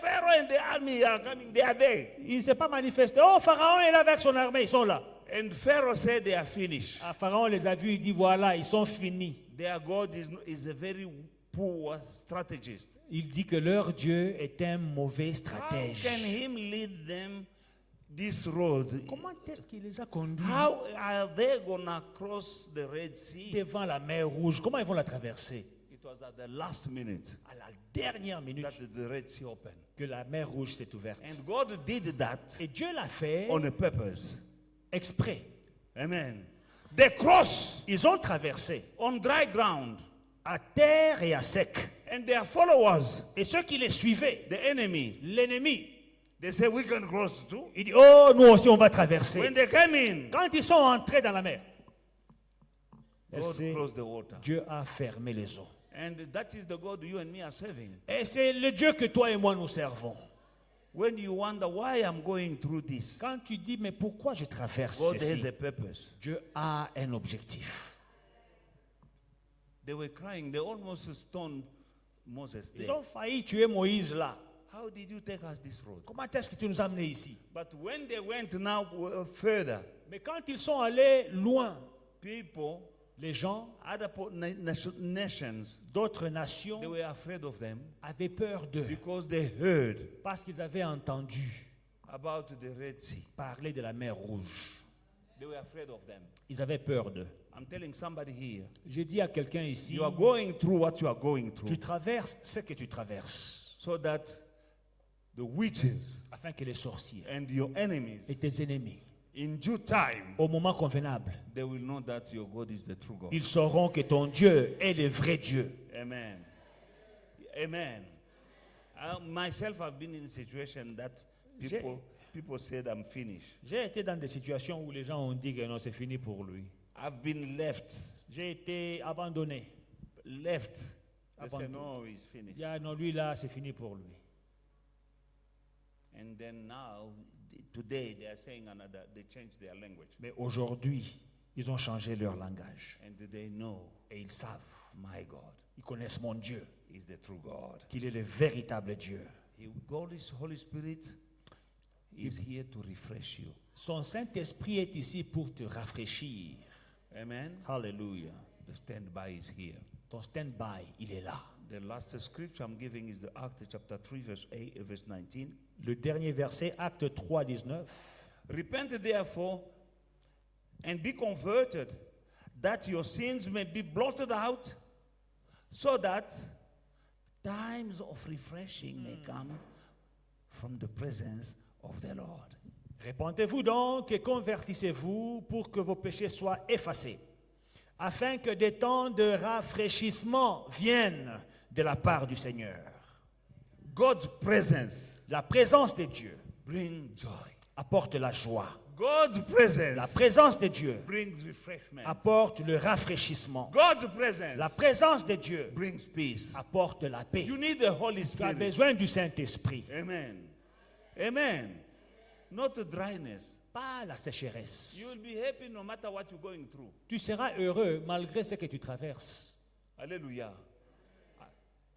Pharaoh and the army are coming. They are there. Il ne s'est pas manifesté. Oh, Pharaon est là avec son armée, ils sont là. And Pharaoh said they are finished. Ah, Pharaon les a vus, il dit voilà, ils sont finis. Their God is a very poor strategist. Il dit que leur Dieu est un mauvais How stratège. can him lead them this road? Comment est-ce qu'il les a conduits How are they gonna cross the Red Sea? devant la mer Rouge? Comment ils vont la traverser? It was at the last minute À la dernière minute that the Red Sea opened. que la mer Rouge s'est ouverte. And God did that Et Dieu l'a fait on a purpose. exprès. Amen. They cross Ils ont traversé on dry ground. à terre et à sec. And their followers, Et ceux qui les suivaient, the enemy, l'ennemi, they say we can cross too. il dit, oh, nous aussi on va traverser. When they came in, Quand ils sont entrés dans la mer, God closed the water. Dieu a fermé les eaux. And that is the God you and me are serving. Et c'est le Dieu que toi et moi nous servons. When you wonder why I'm going through this, Quand tu dis, mais pourquoi je traverse God has ceci? a purpose. Dieu a un objectif. They were crying. They almost stoned Moses Ils there. ont failli tuer Moïse là. How did you take us this road? Comment est-ce que tu nous as amenés ici? But when they went now further, Mais quand ils sont allés loin, people, les gens other nations, d'autres they nations were afraid of them avaient peur d'eux because they heard parce qu'ils avaient entendu about the Red Sea. parler de la mer Rouge. They were afraid of them. Ils avaient peur d'eux. I'm telling somebody here, Je dis à quelqu'un ici, you are going through what you are going through tu traverses ce que tu traverses so that the witches afin que les sorciers and your enemies, et tes ennemis, in due time, au moment convenable, they will know that your God is the true God. ils sauront que ton Dieu est le vrai Dieu. Amen. Amen. Myself, I've been in a situation that people said I'm finished. J'ai été dans des situations où les gens ont dit que non, c'est fini pour lui. I've been left. J'ai été abandonné. Left. They say, Abandonné. no, he's finished. Il dit, ah non, lui là, c'est fini pour lui. And then now, today, they are saying another, they changed their language. Mais aujourd'hui, ils ont changé leur langage. And they know Et ils savent, my God ils connaissent mon Dieu, is the true God. qu'il est le véritable Dieu. God is Holy Spirit is here to refresh you. Son Saint-Esprit est ici pour te rafraîchir. Amen. Alléluia. The standby is here. Ton stand-by, il est là. The last scripture I'm giving is the Acts chapter 3 verse 19. Le dernier verset, Acte 3, 19. Repent therefore and be converted, that your sins may be blotted out, so that times of refreshing may come from the presence of the Lord. Répentez-vous donc et convertissez-vous pour que vos péchés soient effacés, afin que des temps de rafraîchissement viennent de la part du Seigneur. God's presence La présence de Dieu brings joy. apporte la joie. God's La presence présence de Dieu brings refreshment. apporte le rafraîchissement. God's presence La présence de Dieu brings peace. apporte la paix. You need the Holy Tu as Spirit. besoin du Saint-Esprit, Amen. Amen. Not dryness. pas la sécheresse. You will be happy no matter what you're going through. Tu seras heureux malgré ce que tu traverses. Hallelujah.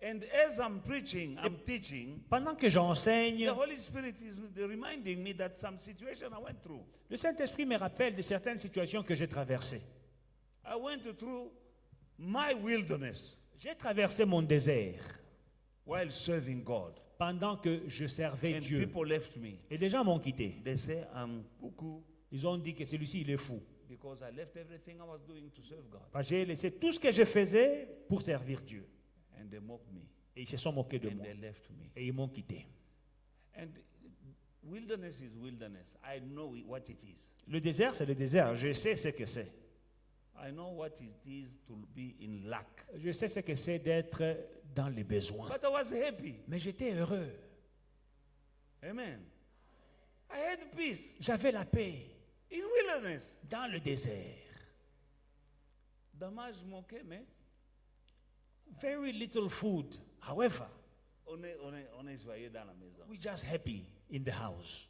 And as I'm preaching, I'm teaching, Pendant que j'enseigne, the Holy Spirit is reminding me that some situation I went through. le Saint-Esprit me rappelle de certaines situations que j'ai traversées. I went through my wilderness J'ai traversé mon désert while serving God. pendant que je servais And Dieu. people left me. Et les gens m'ont quitté. They say I'm cuckoo Ils ont dit que celui-ci, il est fou. because I left everything I was doing to serve God. Parce que j'ai laissé tout ce que je faisais pour servir Dieu. And they mocked me. Et ils se sont moqués de And moi. they left me. Et ils m'ont quitté. And wilderness is wilderness. I know what it is. Le désert, c'est le désert. Je sais ce que c'est. I know what it is to be in lack. Je sais ce que c'est d'être dans les besoins. But I was happy. Mais j'étais heureux. Amen. I had peace J'avais la paix in wilderness. dans le désert. Dommage moqué, mais Very little food. However, on est joyeux dans la maison. we're just happy in the house.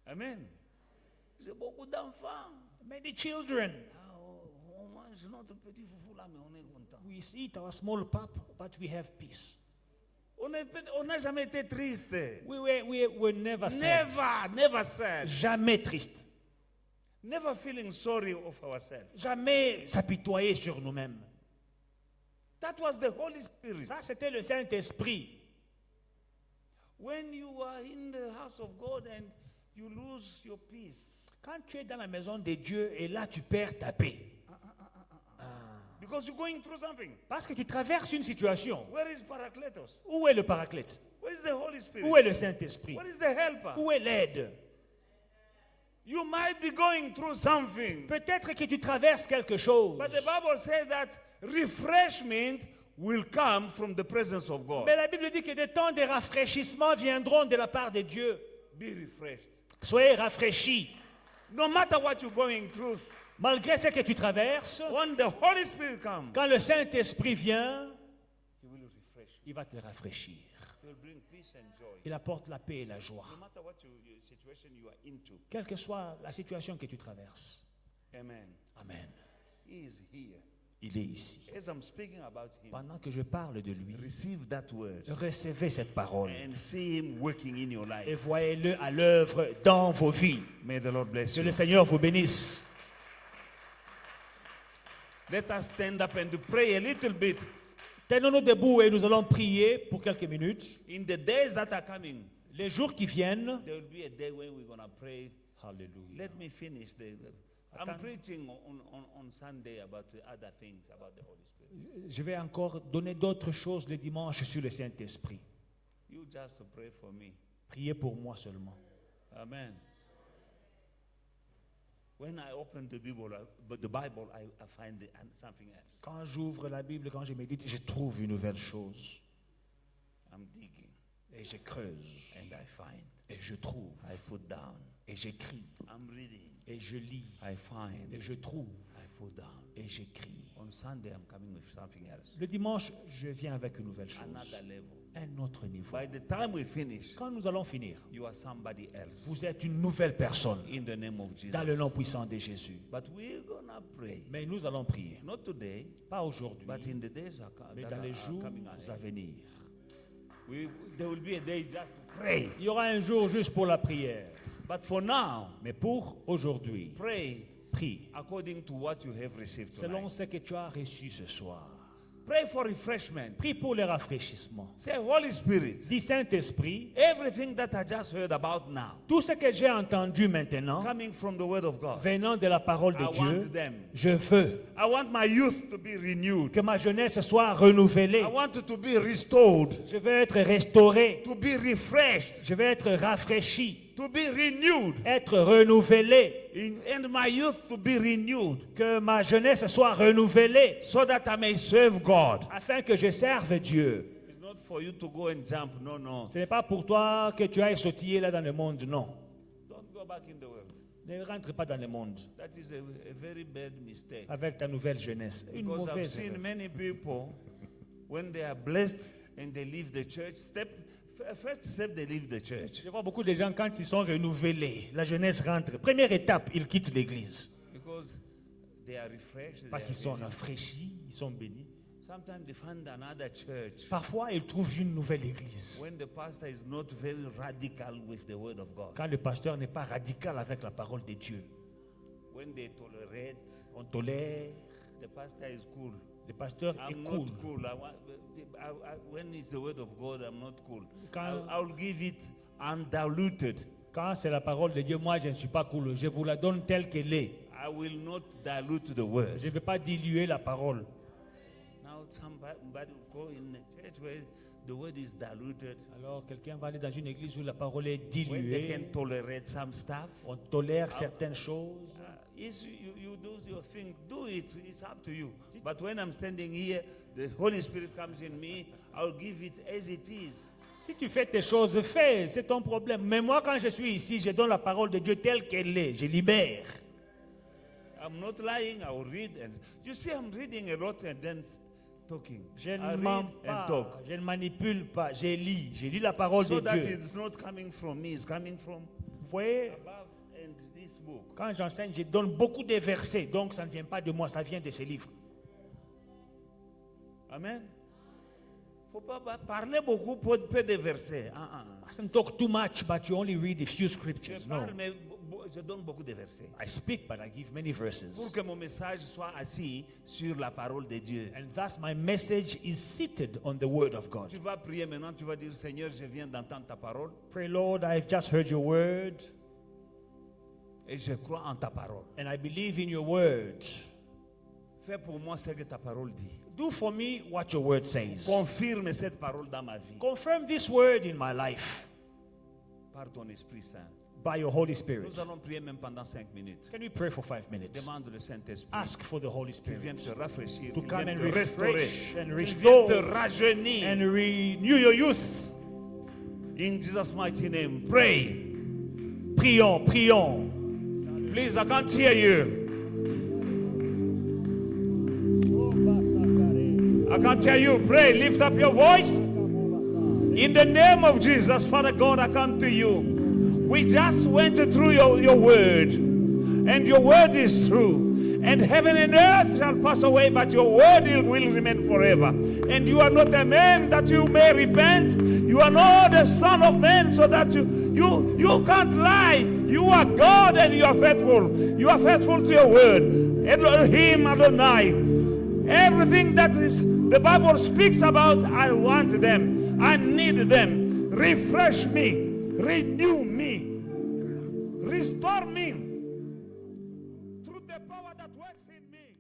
Amen. J'ai beaucoup d'enfants. Many children. Ah, on mange notre petit foufou là, mais on est content. We eat our small pap, but we have peace. On n'a jamais été triste. We were never sad. Never sad. Jamais triste. Never feeling sorry of ourselves. Jamais s'apitoyer sur nous-mêmes. That was the Holy Spirit. Ça, c'était le Saint-Esprit. When you are in the house of God and you lose your peace. Quand tu es dans la maison de Dieu et là, tu perds ta paix. Because you're going through something. Parce que tu traverses une situation. Where is Paracletos? Où est le Paraclète? Where is the Holy Spirit? Où est le Saint-Esprit? Where is the helper? Où est l'aide? You might be going through something. Peut-être que tu traverses quelque chose. But the Bible says that refreshment will come from the presence of God. Mais la Bible dit que des temps de rafraîchissement viendront de la part de Dieu. Be refreshed. Soyez rafraîchis. No matter what you're going through, Malgré ce que tu traverses, when the Holy Spirit comes, quand le Saint-Esprit vient, He will refresh you. il va te rafraîchir. He will bring peace and joy. Il apporte la paix et la joie. No matter what situation you are into. Quelle que soit la situation que tu traverses. Amen. Amen. He is here. Il est ici. As I'm speaking about Him, Pendant que je parle de lui, receive that word recevez cette parole and see Him working in your et life. voyez-le à l'œuvre dans vos vies. May the Lord bless Que you. le Seigneur vous bénisse. Let us stand up and pray a little bit. Tenons-nous debout et nous allons prier pour quelques minutes. In the days that are coming, Les jours qui viennent. there will be a day when we're going to pray. Alléluia. Let me finish. I'm Attends. preaching on Sunday about the other things about the Holy Spirit. Je vais encore donner d'autres choses le dimanche sur le Saint-Esprit. You just pray for me. Priez pour moi seulement. Amen. When I open the Bible, I find something else. Quand j'ouvre la Bible, quand je médite, je trouve une nouvelle chose. I'm digging Et je creuse. and I find. Et je trouve. I put down. Et j'écris. I'm reading. Et je lis. I find. Et je trouve. I put down. Et j'écris. On Sunday, I'm coming with something else. Le dimanche, je viens avec une nouvelle chose. Another level. Un autre niveau. By the time we finish, Quand nous allons finir, you are somebody else. vous êtes une nouvelle personne In the name of Jesus. dans le nom puissant de Jésus. But we're gonna pray. Mais nous allons prier. Not today, Pas aujourd'hui, but in the days mais that dans les are jours coming à ahead. venir. There will be a day just to pray. Il y aura un jour juste pour la prière. But for now, Mais pour aujourd'hui, pray prie according to what you have received selon tonight. ce que tu as reçu ce soir. Pray for refreshment. Prie pour le rafraîchissement. Say, Holy Spirit, Dis Saint-Esprit, everything that I just heard about now, tout ce que j'ai entendu maintenant, coming from the Word of God, venant de la parole I de want Dieu, them. je veux I want my youth to be renewed. que ma jeunesse soit renouvelée. I want it to be restored, Je veux être restauré. to be refreshed, Je veux être rafraîchi, to be renewed, être renouvelé. and my youth to be renewed, Que ma jeunesse soit renouvelée so that I may serve God. afin que je serve Dieu. It's not for you to go and jump. No, no. Ce n'est pas pour toi que tu ailles sautiller là dans le monde, non. Don't go back in the world. Ne rentre pas dans le monde That is a very bad mistake. avec ta nouvelle jeunesse. Une Because I've mauvaise seen erreur. many people, when they are blessed and they leave the church, first step they leave the church. Je vois beaucoup de gens quand ils sont renouvelés, la jeunesse rentre. Première étape, ils quittent l'église. Because they are refreshed. they Parce are qu'ils sont ready. rafraîchis, ils sont bénis. Sometimes they find another church Parfois, ils trouvent une nouvelle église. when the pastor is not very radical with the word of God. Quand le pasteur n'est pas radical avec la parole de Dieu. When they tolerate, On tolère, the pastor is cool. le pasteur est I'm cool. not cool. When it's the word of God, I'm not cool. Quand- I'll give it undiluted. Quand c'est la parole de Dieu, moi je ne suis pas cool. Je vous la donne telle qu'elle est. I will not dilute the word. Je ne vais pas diluer la parole. Now somebody will go in a church where the word is diluted. Alors quelqu'un va aller dans une église où la parole est When they diluée. can tolerate some stuff. On tolère certaines choses. You do your thing, do it. It's up to you. But when I'm standing here, the Holy Spirit comes in me. I'll give it as it is. Si tu fais tes choses, fais, c'est ton problème. Mais moi, quand je suis ici, je donne la parole de Dieu telle qu'elle est. Je libère. I'm not lying. I will read, and you see, I'm reading a lot and then talking. Je I ne read mens and pas. talk. Je ne manipule pas. Je lis. Je lis la parole So de that Dieu. it's not coming from me. It's coming from Vous voyez, above and this book. quand j'enseigne, je donne beaucoup de versets. Donc, ça ne vient pas de moi, ça vient de ces livres. Amen. Faut pas parler beaucoup pour peu de versets. I don't talk too much, but you only read a few Je scriptures. No. parle, mais je donne beaucoup de versets. I speak, but I give many Pour verses. que mon message soit assis sur la parole de Dieu. And thus my message is seated on the word of God. Tu vas prier maintenant, tu vas dire, Seigneur, je viens d'entendre ta parole Pray, Lord, I've just heard your word, et je crois en ta parole. and I believe in your word. Fais pour moi ce que ta parole dit. Do for me what your word says. Confirme cette parole dans ma vie Confirm this word in my life par ton Esprit Saint. by your Holy Spirit. Nous allons prier même pendant 5 minutes. Can we pray for 5 minutes? Demande le Saint-Esprit Ask for the Holy qui vienne Spirit te rafraîchir, to qui come vienne and te restaurer, refresh and qui vienne restore te rajeunir. and renew your youth. In Jesus' mighty name, pray. Prions, prions. Please, I can't hear you. I can't hear you. Pray. Lift up your voice. In the name of Jesus, Father God, I come to you. We just went through your word, and your word is true. And heaven and earth shall pass away, but your word will remain forever. And you are not a man that you may repent. You are not the son of man, so that you can't lie. You are God and you are faithful. You are faithful to your word. Elohim Adonai. Everything that is the Bible speaks about, I want them. I need them. Refresh me. Renew me. Restore me. Through the power that works in me.